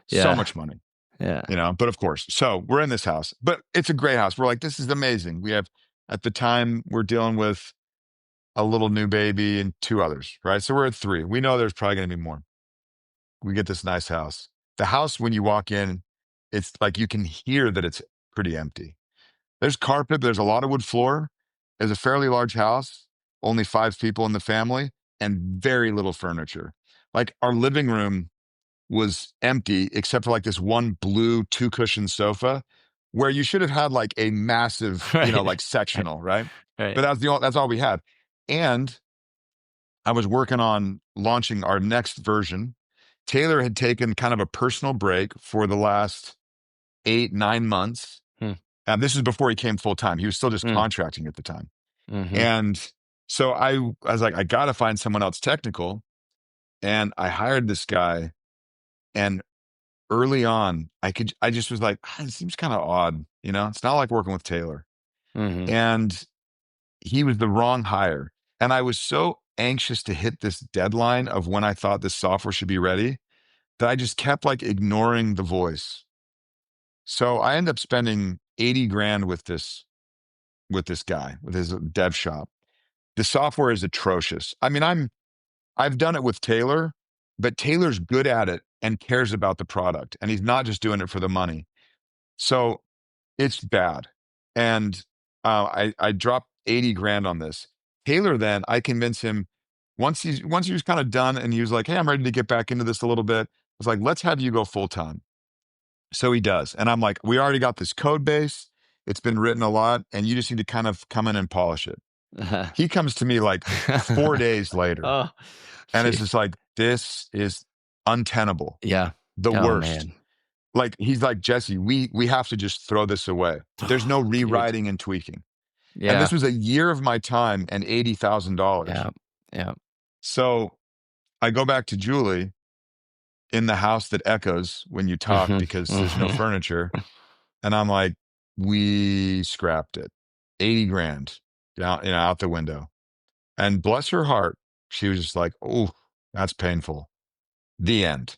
so Yeah. much money, Yeah. but of course, so we're in this house, but it's a great house. We're like, this is amazing. We have, at the time, we're dealing with a little new baby and two others, right? So we're at three. We know there's probably going to be more. We get this nice house. The house, when you walk in, it's like you can hear that it's pretty empty. There's carpet, there's a lot of wood floor. There's a fairly large house, only 5 people in the family, and very little furniture. Like our living room was empty except for like this one blue 2 cushion sofa where you should have had like a massive, Right. like Right. sectional, right? Right. But that's all we had. And I was working on launching our next version. Taylor had taken kind of a personal break for the last 8, 9 months. Hmm. And this is before he came full time. He was still just Mm. contracting at the time. Mm-hmm. And so I was like, I got to find someone else technical. And I hired this guy. And early on, I just was like, it seems kind of odd. It's not like working with Taylor. Mm-hmm. And he was the wrong hire. And I was so anxious to hit this deadline of when I thought this software should be ready that I just kept like ignoring the voice. So I ended up spending 80 grand with this guy, with his dev shop. The software is atrocious. I mean, I've done it with Taylor, but Taylor's good at it and cares about the product, and he's not just doing it for the money. So it's bad. And I dropped 80 grand on this. Taylor, then I convinced him once he was kind of done and he was like, hey, I'm ready to get back into this a little bit. I was like, let's have you go full time. So he does. And I'm like, we already got this code base. It's been written a lot, and you just need to kind of come in and polish it. He comes to me like 4 days later, Oh, and it's gee. just like, this is untenable. Yeah. The Oh worst. man. Like, he's like, Jesse, we have to just throw this away. There's no Dude. rewriting and tweaking. And this Yeah. was a year of my time and $80,000. Yeah. Yeah. So I go back to Julie in the house that echoes when you talk Mm-hmm. because there's no Mm-hmm. furniture. And I'm like, we scrapped it. 80 grand down, out the window. And bless her heart, she was just like, oh, that's painful. The end.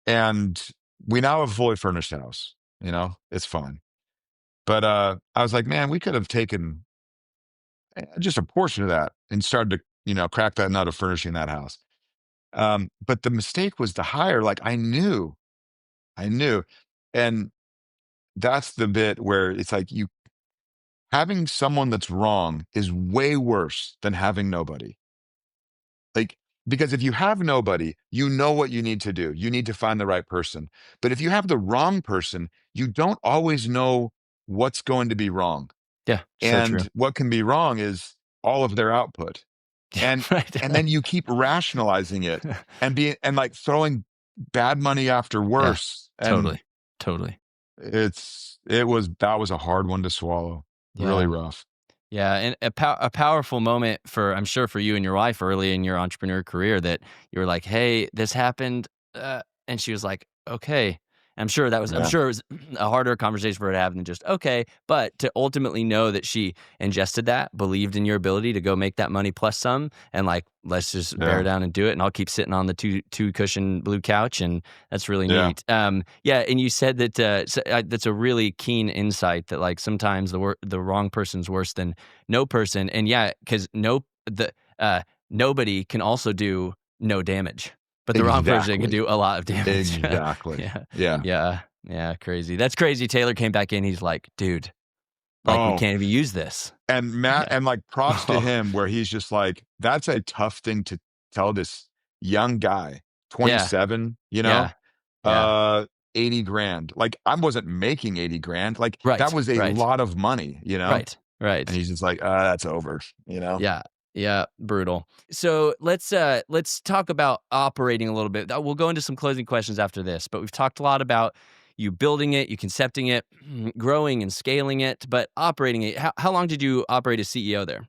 And we now have a fully furnished house. It's fine. But I was like, man, we could have taken just a portion of that and started to, crack that nut of furnishing that house. But the mistake was to hire. Like I knew. And that's the bit where it's like having someone that's wrong is way worse than having nobody. Like, because if you have nobody, you know what you need to do. You need to find the right person. But if you have the wrong person, you don't always know what's going to be wrong. Yeah. So true. And what can be wrong is all of their output. Yeah. And Right. and then you keep rationalizing it and like throwing bad money after Yeah. worse. And Totally. Totally. that was a hard one to swallow. Really Yeah. rough. Yeah, and a powerful moment for, I'm sure, for you and your wife early in your entrepreneur career, that you were like, "Hey, this happened," and she was like, "Okay." I'm Yeah. sure it was a harder conversation for her to have than just okay, but to ultimately know that she ingested that, believed in your ability to go make that money plus some, and like, let's just bear Yeah. down and do it, and I'll keep sitting on the two cushion blue couch, and that's really Yeah. neat. Yeah, and you said that that's a really keen insight, that like sometimes the wrong person's worse than no person, and yeah, because nobody can also do no damage, but the wrong person can Exactly. do a lot of damage. Exactly. Yeah, Yeah. yeah, yeah, crazy. That's crazy. Taylor came back in. He's like, dude, like we Oh, can't even use this. and Matt, Yeah. and like props to Oh, him where he's just like, that's a tough thing to tell this young guy, yeah, 27, yeah, yeah. uh, 80 grand. Like I wasn't making 80 grand. Like that Right, was a right, lot of money. right. Right. And he's just like, that's over, you know? Yeah. Yeah, brutal. So let's talk about operating a little bit. We'll go into some closing questions after this, but we've talked a lot about you building it, you concepting it, growing and scaling it, but operating it. How long did you operate as CEO there?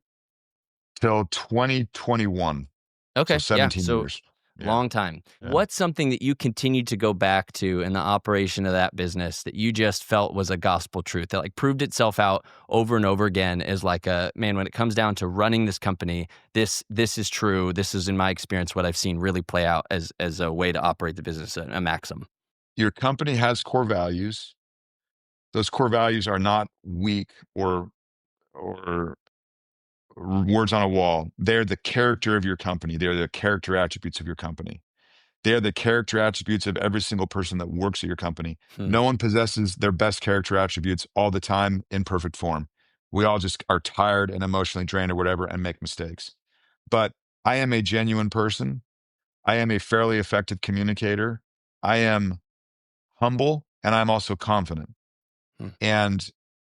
Till 2021. So Okay, yeah, 17 so years. Yeah. long time. Yeah. What's something that you continued to go back to in the operation of that business that you just felt was a gospel truth that like proved itself out over and over again as like a man, when it comes down to running this company, this is true. This is in my experience what I've seen really play out as a way to operate the business, a maxim. Your company has core values. Those core values are not weak or words on a wall. They're the character of your company. They're the character attributes of your company. They are the character attributes of every single person that works at your company. Hmm, No one possesses their best character attributes all the time in perfect form. We all just are tired and emotionally drained or whatever and make mistakes. But I am a genuine person. I am a fairly effective communicator. I am humble and I'm also confident. hmm, And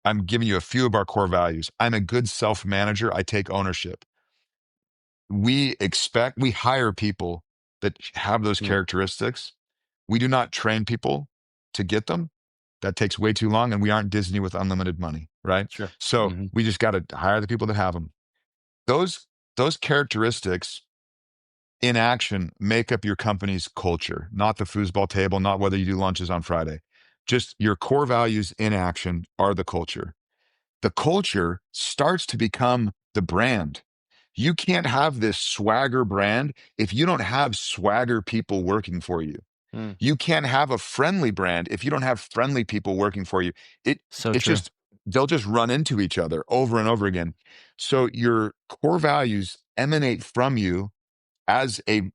I'm giving you a few of our core values. I'm a good self manager. I take ownership. We hire people that have those hmm. characteristics. We do not train people to get them. That takes way too long, and we aren't Disney with unlimited money, right? Sure. So Hmm. we just got to hire the people that have them. Those those characteristics in action make up your company's culture, not the foosball table, not whether you do lunches on Friday. Just your core values in action are the culture. The culture starts to become the brand. You can't have this swagger brand if you don't have swagger people working for you. Hmm. You can't have a friendly brand if you don't have friendly people working for you. It So it's true. just they'll just run into each other over and over again. So your core values emanate from you as a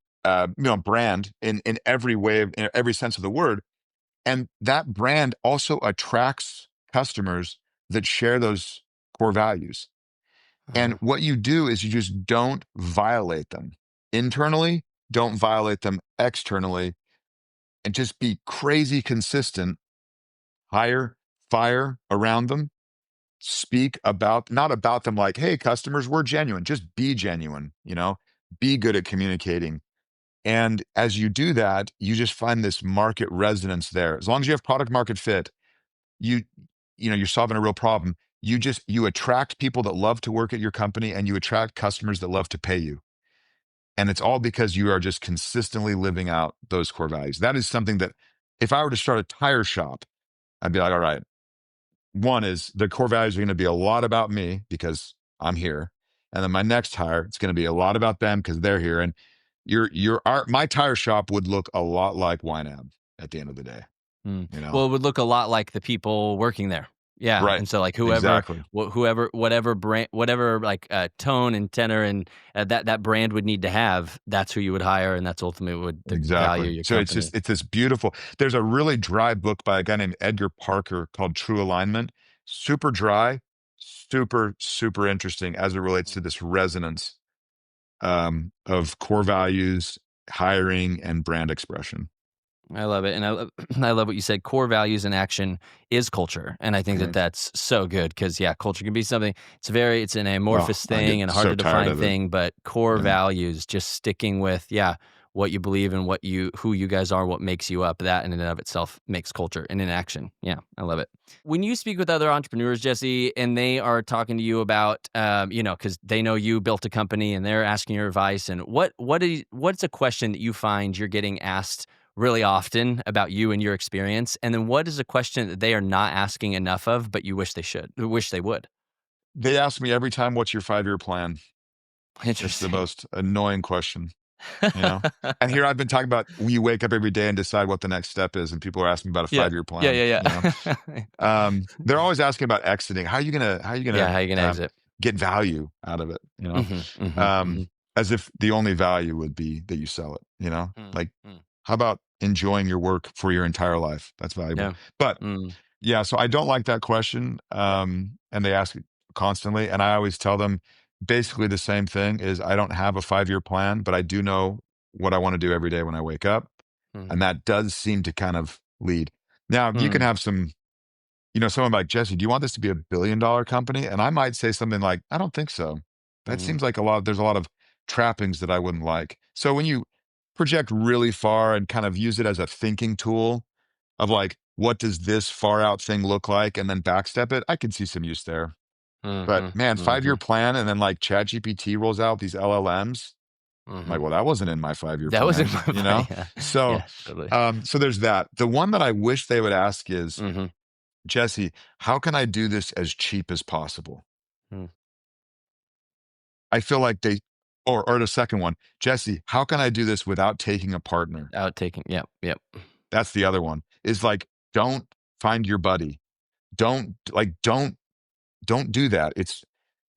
brand in every way in every sense of the word, and that brand also attracts customers that share those core values. And Uh-huh. what you do is you just don't violate them internally, don't violate them externally, and just be crazy consistent. Hire fire around them. Speak about, not about them like, hey, customers, we're genuine. Just be genuine, be good at communicating. And as you do that, you just find this market resonance there. As long as you have product market fit, you you're solving a real problem. You attract people that love to work at your company and you attract customers that love to pay you. And it's all because you are just consistently living out those core values. That is something that if I were to start a tire shop, I'd be like, all right, one is the core values are going to be a lot about me because I'm here. And then my next hire, it's going to be a lot about them because they're here. And my tire shop would look a lot like YNAB at the end of the day, Mm. you know? Well, it would look a lot like the people working there. Yeah, Right. and so, like, Exactly. whoever, whatever brand, whatever, like, tone and tenor and, that brand would need to have, that's who you would hire, and that's ultimately what the value Exactly. of your So company. it's this beautiful. There's a really dry book by a guy named Edgar Parker called True Alignment. Super dry, super, super interesting as it relates to this resonance of core values, hiring, and brand expression. I love it, and I love what you said. Core values in action is culture, and I think that Mhm. that's so good because yeah, culture can be something. It's an Oh, amorphous I get thing and hard so to tired define of it. thing, but core Yeah. values, just sticking with what you believe and who you guys are, what makes you up. That in and of itself makes culture and in action. Yeah, I love it. When you speak with other entrepreneurs, Jesse, and they are talking to you about, because they know you built a company and they're asking your advice, and what's a question that you find you're getting asked really often about you and your experience? And then what is a question that they are not asking enough of, but you wish they would? They ask me every time, what's your 5-year plan? It's the Interesting. most annoying question, you know? And here I've been talking about we wake up every day and decide what the next step is, and people are asking about a Yeah. 5-year Yeah, plan, yeah, you know? yeah. They're always asking about exiting. How are you Yeah, gonna how you gonna exit? get value out of it? Mhm, mhm, Um, mhm. as if the only value would be that you sell it, Mm, Like, mm. how about enjoying your work for your entire life? That's valuable. Yeah. But Mm, yeah, so I don't like that question. yeah. And they ask it constantly. And I always tell them basically the same thing is I don't have a 5-year plan, but I do know what I want to do every day when I wake up. Mhm. And that does seem to kind of lead. Now, you can Mm. have some. someone like, Jesse, do you want this to be $1 billion company? And I might say something like, I don't think so. That Mm, seems like there's a lot of trappings that I wouldn't like. So when you project really far and kind of use it as a thinking tool of like, what does this far out thing look like? And then backstep it, I could see some use there. But mhm, man, 5 year mhm, plan and then like ChatGPT rolls out these LLMs. I'm like, mhm. well, that wasn't in my 5 year That was in plan, my mind, yeah. So, Yeah, totally. so there's that. The one that I wish they would ask is, Mhm, Jesse, how can I do this as cheap as possible? mm. I feel like or the second one, Jesse, how can I do this without taking a partner? Out taking yep, yep. That's the other one. Is like, don't find your buddy. Don't do that.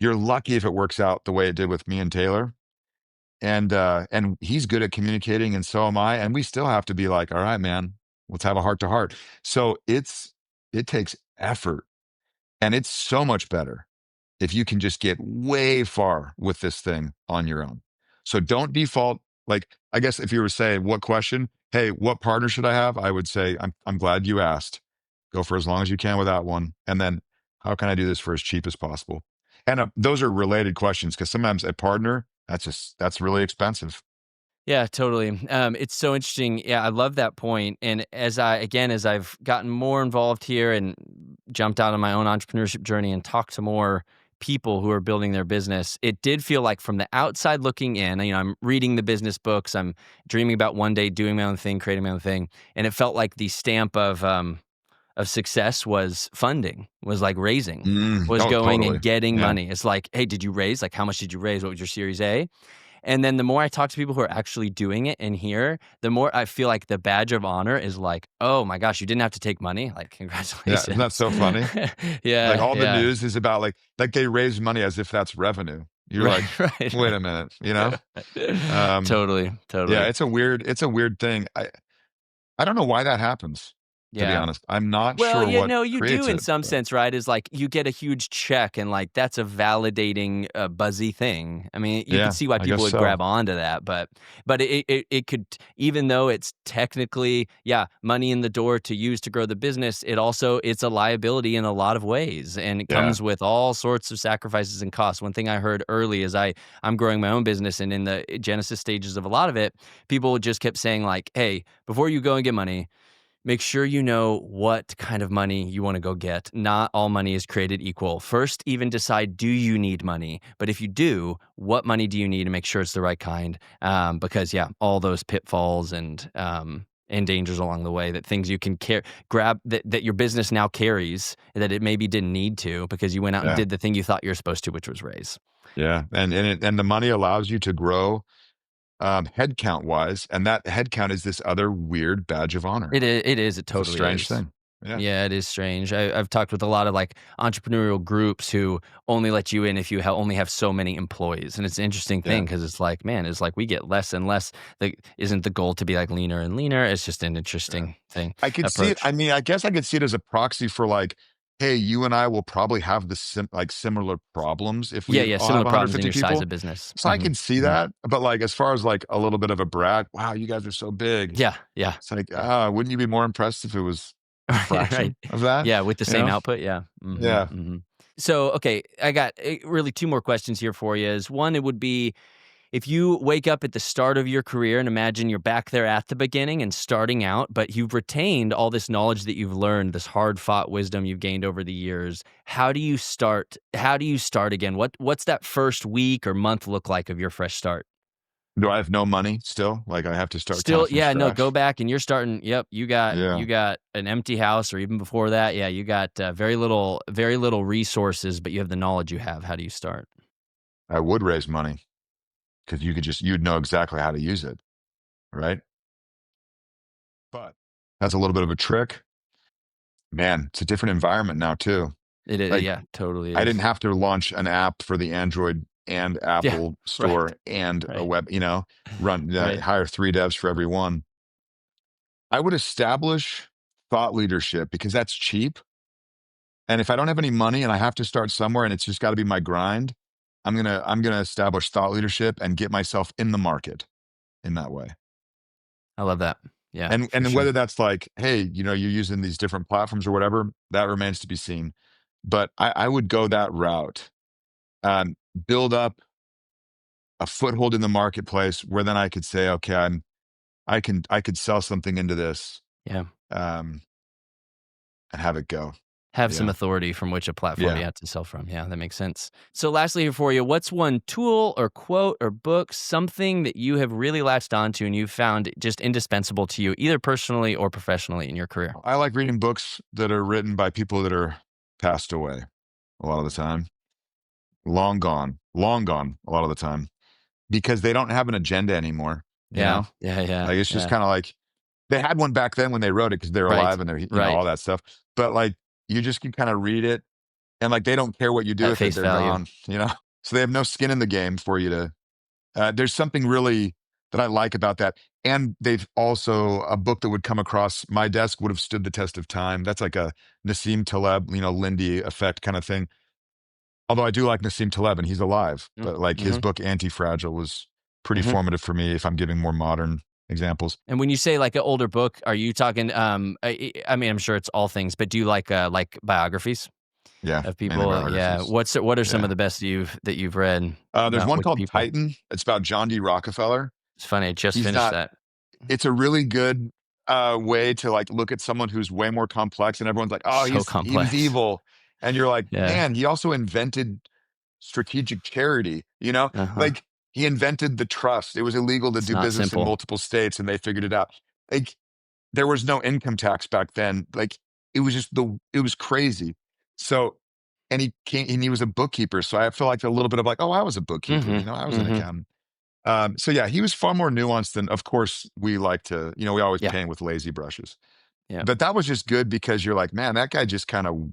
You're lucky if it works out the way it did with me and Taylor. And he's good at communicating, and so am I. And we still have to be like, all right, man, let's have a heart to heart. So it takes effort, and it's so much better if you can just get way far with this thing on your own. So don't default. Like, I guess if you were saying what question, hey, what partner should I have? I would say, I'm glad you asked. Go for as long as you can with that one. And then how can I do this for as cheap as possible? And those are related questions because sometimes a partner, that's really expensive. Yeah, totally. It's so interesting. Yeah, I love that point. And as I've gotten more involved here and jumped out on my own entrepreneurship journey and talked to more people who are building their business, it did feel like from the outside looking in, I'm reading the business books, I'm dreaming about one day doing my own thing, creating my own thing, and it felt like the stamp of success was funding, was like raising, was Oh, going and totally. getting Yeah. money. It's like, hey, did you raise? Like, how much did you raise? What was your Series A? And then the more I talk to people who are actually doing it in here, the more I feel like the badge of honor is like, "Oh my gosh, you didn't have to take money? Like, Yeah. Isn't that congratulations." so funny? Like Yeah, all the yeah. news is about like they raise money as if that's revenue. You're Right, like, right, wait right. a minute, Um, Totally, yeah, totally. it's a weird thing. I don't know why that happens, to be Yeah. honest. I'm not Well, sure yeah, what no, you do creates in it, some but sense, right? Is like you get a huge check and like that's a validating, buzzy thing. I mean, you could yeah, see why I people guess would so. grab onto that, but it could, even though it's technically, yeah, money in the door to use to grow the business, it's a liability in a lot of ways, and it Yeah. comes with all sorts of sacrifices and costs. One thing I heard early is I'm growing my own business, and in the genesis stages of a lot of it, people just kept saying like, "Hey, before you go and get money, make sure you know what kind of money you want to go get. Not all money is created equal. First, even decide, do you need money? But if you do, what money do you need to make sure it's the right kind? Because yeah, all those pitfalls and dangers along the way, that things you can grab that your business now carries that it maybe didn't need to because you went out and Yeah. did the thing you thought you were supposed to, which was raise. Yeah. And the money allows you to grow headcount wise, and that headcount is this other weird badge of honor. It It's a totally strange is. thing. Yeah. Yeah, it is strange. I've talked with a lot of like entrepreneurial groups who only let you in if you only have so many employees, and it's an interesting Yeah. thing because it's like, man, it's like we get less and less. Isn't the goal to be like leaner and leaner? It's just an Yeah. interesting thing I could see it. approach. I mean, I guess I could see it as a proxy for like, hey, you and I will probably have the similar problems if Yeah, we yeah, all have similar problems in 150 your size people. of business. So I can see Hmm. that. But like, as far as like a little bit of a brag, wow, you guys are so big. Yeah, yeah, It's like, yeah. wouldn't you be more impressed if it was a Right, right. fraction of that? Yeah, with the You same know? output. Yeah. Hmm, Yeah. hmm. So, okay, I got really two more questions here for you. Is one, it would be, if you wake up at the start of your career and imagine you're back there at the beginning and starting out, but you've retained all this knowledge that you've learned, this hard-fought wisdom you've gained over the years, how do you start? How do you start again? What's that first week or month look like of your fresh start? Do I have no money still? Like I have to start kind Still, of from yeah, no, go scratch? back and you're starting. Yep, you Yeah. got an empty house, or even before that, yeah, you got very little resources, but you have the knowledge you have. How do you start? I would raise money because you'd know exactly how to use it. Right. But that's a little bit of a trick. Man, it's a different environment now too. It is, Like yeah, totally I didn't is. have to launch an app for the Android and Yeah, Apple right, store and a right, web, right. hire 3 devs for every one. I would establish thought leadership because that's cheap. And if I don't have any money and I have to start somewhere and it's just got to be my grind, I'm gonna establish thought leadership and get myself in the market in that way. I love that. Yeah, And for sure. whether that's like, hey, you're using these different platforms or whatever, that remains to be seen. But I would go that route. Build up a foothold in the marketplace where then I could say, okay, I could sell something into this, Yeah. um, and have it go. Have some Yeah. authority from which a platform you Yeah. have to sell from. Yeah, that makes sense. So lastly here for you, what's one tool or quote or book, something that you have really latched onto and you found just indispensable to you, either personally or professionally in your career? I like reading books that are written by people that are passed away a lot of the time, long gone a lot of the time, because they don't have an agenda anymore, you Yeah, know? yeah, yeah, Like, it's just yeah. kind of like they had one back then when they wrote it because they're Right, alive and they're, right. all that stuff. But like, you just can kind of read it and like, they don't care what you do At with it. face They're value. gone. So they have no skin in the game for you to, there's something really that I like about that. And they've also, a book that would come across my desk would have stood the test of time. That's like a Nassim Taleb, Lindy effect kind of thing. Although I do like Nassim Taleb and he's alive, Mm, but like his mhm, book Antifragile was pretty mhm. formative for me if I'm giving more modern examples. And when you say like an older book, are you talking, I mean, I'm sure it's all things, but do you like biographies Yeah, of mainly people? Yeah. biographies. What are some of Yeah. the best you've read There's about one which called people? Titan. It's about John D. Rockefeller. It's funny, I just He's finished not that. It's a really good, way to, like, look at someone who's way more complex, and everyone's like, "Oh, So he was complex. evil." And you're like, Yeah. "Man, he also invented strategic charity," you know? Uh-huh. Like, he invented the trust. It was illegal to It's do not business in simple. multiple states, and they figured it out. Like, there was no income tax back then. Like, it was crazy. So and he was a bookkeeper, so I feel like a little bit of like, "Oh, I was a bookkeeper," Mhm, I was an mhm. accountant. So yeah, he was far more nuanced than, of course, we like to, we always Yeah, paint with lazy brushes. yeah. But that was just good because you're like, man, that guy just kind of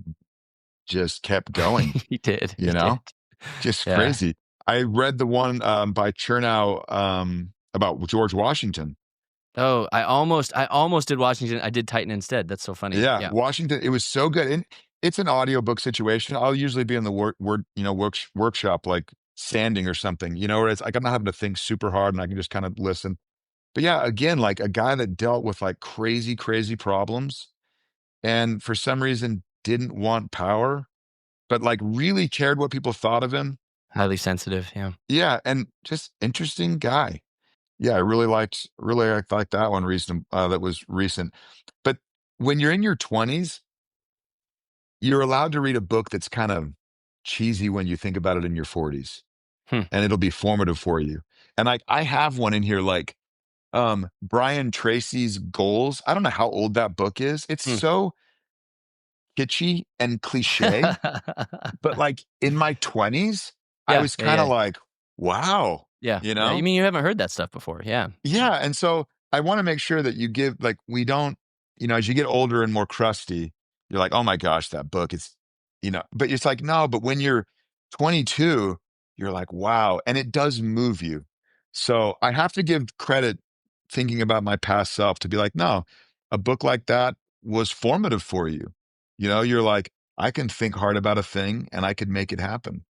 just kept going, He did, you he did. know, just Yeah. crazy. I read the one by Chernow about George Washington. Oh, I almost did Washington, I did Titan instead, that's so funny. Yeah, Yeah. Washington. It was so good, and it's an audiobook situation. I'll usually be in the workshop, like sanding or something, where it's like I'm not having to think super hard, and I can just kind of listen. But yeah, again, like a guy that dealt with like crazy, crazy problems and for some reason didn't want power, but like really cared what people thought of him. Highly sensitive, yeah. Yeah, and just interesting guy. Yeah, I really liked that one that was recent. But when you're in your 20s, you're allowed to read a book that's kind of cheesy when you think about it in your 40s, Hmm, and it'll be formative for you. And like I have one in here like Brian Tracy's Goals. I don't know how old that book is. It's hmm. so kitschy and cliche, but like in my 20s, I Yeah, was yeah, kind of yeah. like, wow, Yeah, you yeah, you know? mean you haven't heard that stuff before, yeah. Yeah. And so I want to make sure that you give, like, we don't, as you get older and more crusty, you're like, oh my gosh, that book is, but it's like, no, but when you're 22, you're like, wow. And it does move you. So I have to give credit thinking about my past self to be like, no, a book like that was formative for you. You're like, I can think hard about a thing and I could make it happen.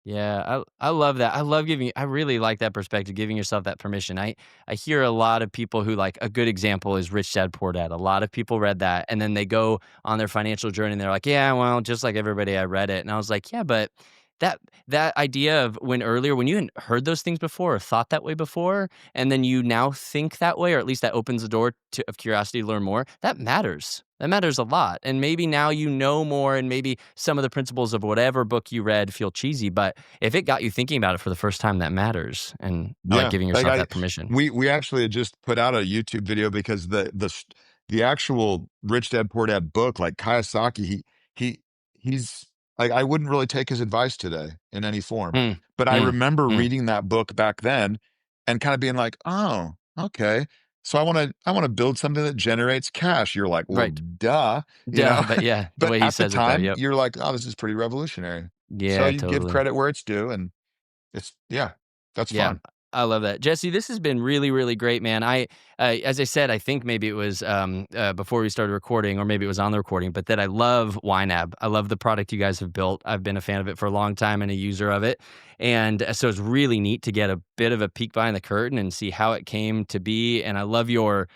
Yeah, I love that. I really like that perspective, giving yourself that permission. I hear a lot of people who like a good example is Rich Dad Poor Dad. A lot of people read that and then they go on their financial journey and they're like, "Yeah, well, just like everybody I read it." And I was like, "Yeah, but that that idea of when you hadn't heard those things before or thought that way before, and then you now think that way, or at least that opens the door of curiosity to learn more, that matters. That matters a lot. And maybe now you know more, and maybe some of the principles of whatever book you read feel cheesy, but if it got you thinking about it for the first time, that matters. And I like Yeah, giving like yourself that permission. we actually had just put out a YouTube video because the actual Rich Dad Poor Dad book, like Kiyosaki, he he's like I wouldn't really take his advice today in any form. Mm, But I mm, remember mm. reading that book back then and kind of being like, oh, okay. So I want to build something that generates cash. You're like, well, Right. duh, you Duh. know. But yeah, the But way he at the says it, though. time, Yep. you're like, oh, this is pretty revolutionary. So Yeah, you give totally. credit where it's due, and yeah, that's Yeah, fun. I love that. Jesse, this has been really, really great, man. As I said, I think maybe it was before we started recording, or maybe it was on the recording, but that I love YNAB. I love the product you guys have built. I've been a fan of it for a long time and a user of it. And so it's really neat to get a bit of a peek behind the curtain and see how it came to be. And I love your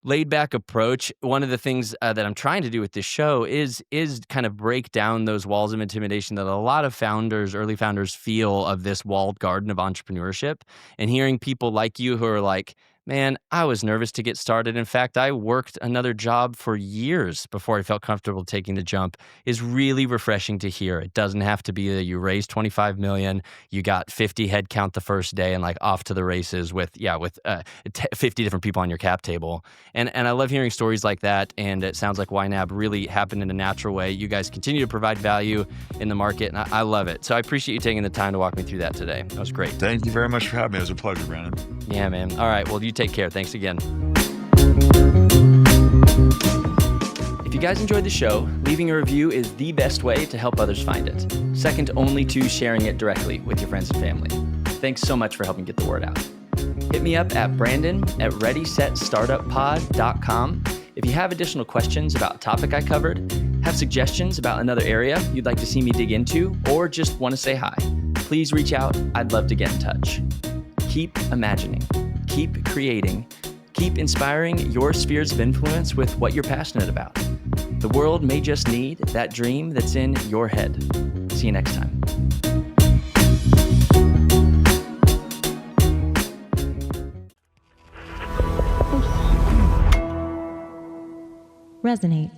laid back approach. One of the things that I'm trying to do with this show is kind of break down those walls of intimidation that a lot of founders, early founders, feel of this walled garden of entrepreneurship. And hearing people like you who are like, man, I was nervous to get started. In fact, I worked another job for years before I felt comfortable taking the jump is really refreshing to hear. It doesn't have to be that you raised 25 million, you got 50 head count the first day and like off to the races with 50 different people on your cap table. And I love hearing stories like that. And it sounds like YNAB really happened in a natural way. You guys continue to provide value in the market, and I love it. So I appreciate you taking the time to walk me through that today. That was great. Thank you very much for having me. It was a pleasure, Brandon. Yeah, man. All right. Well, you take care. Thanks again. If you guys enjoyed the show, leaving a review is the best way to help others find it. Second only to sharing it directly with your friends and family. Thanks so much for helping get the word out. Hit me up at brandon@readysetstartuppod.com if you have additional questions about a topic I covered, have suggestions about another area you'd like to see me dig into, or just want to say hi. Please reach out. I'd love to get in touch. Keep imagining, keep creating, keep inspiring your spheres of influence with what you're passionate about. The world may just need that dream that's in your head. See you next time. Resonate.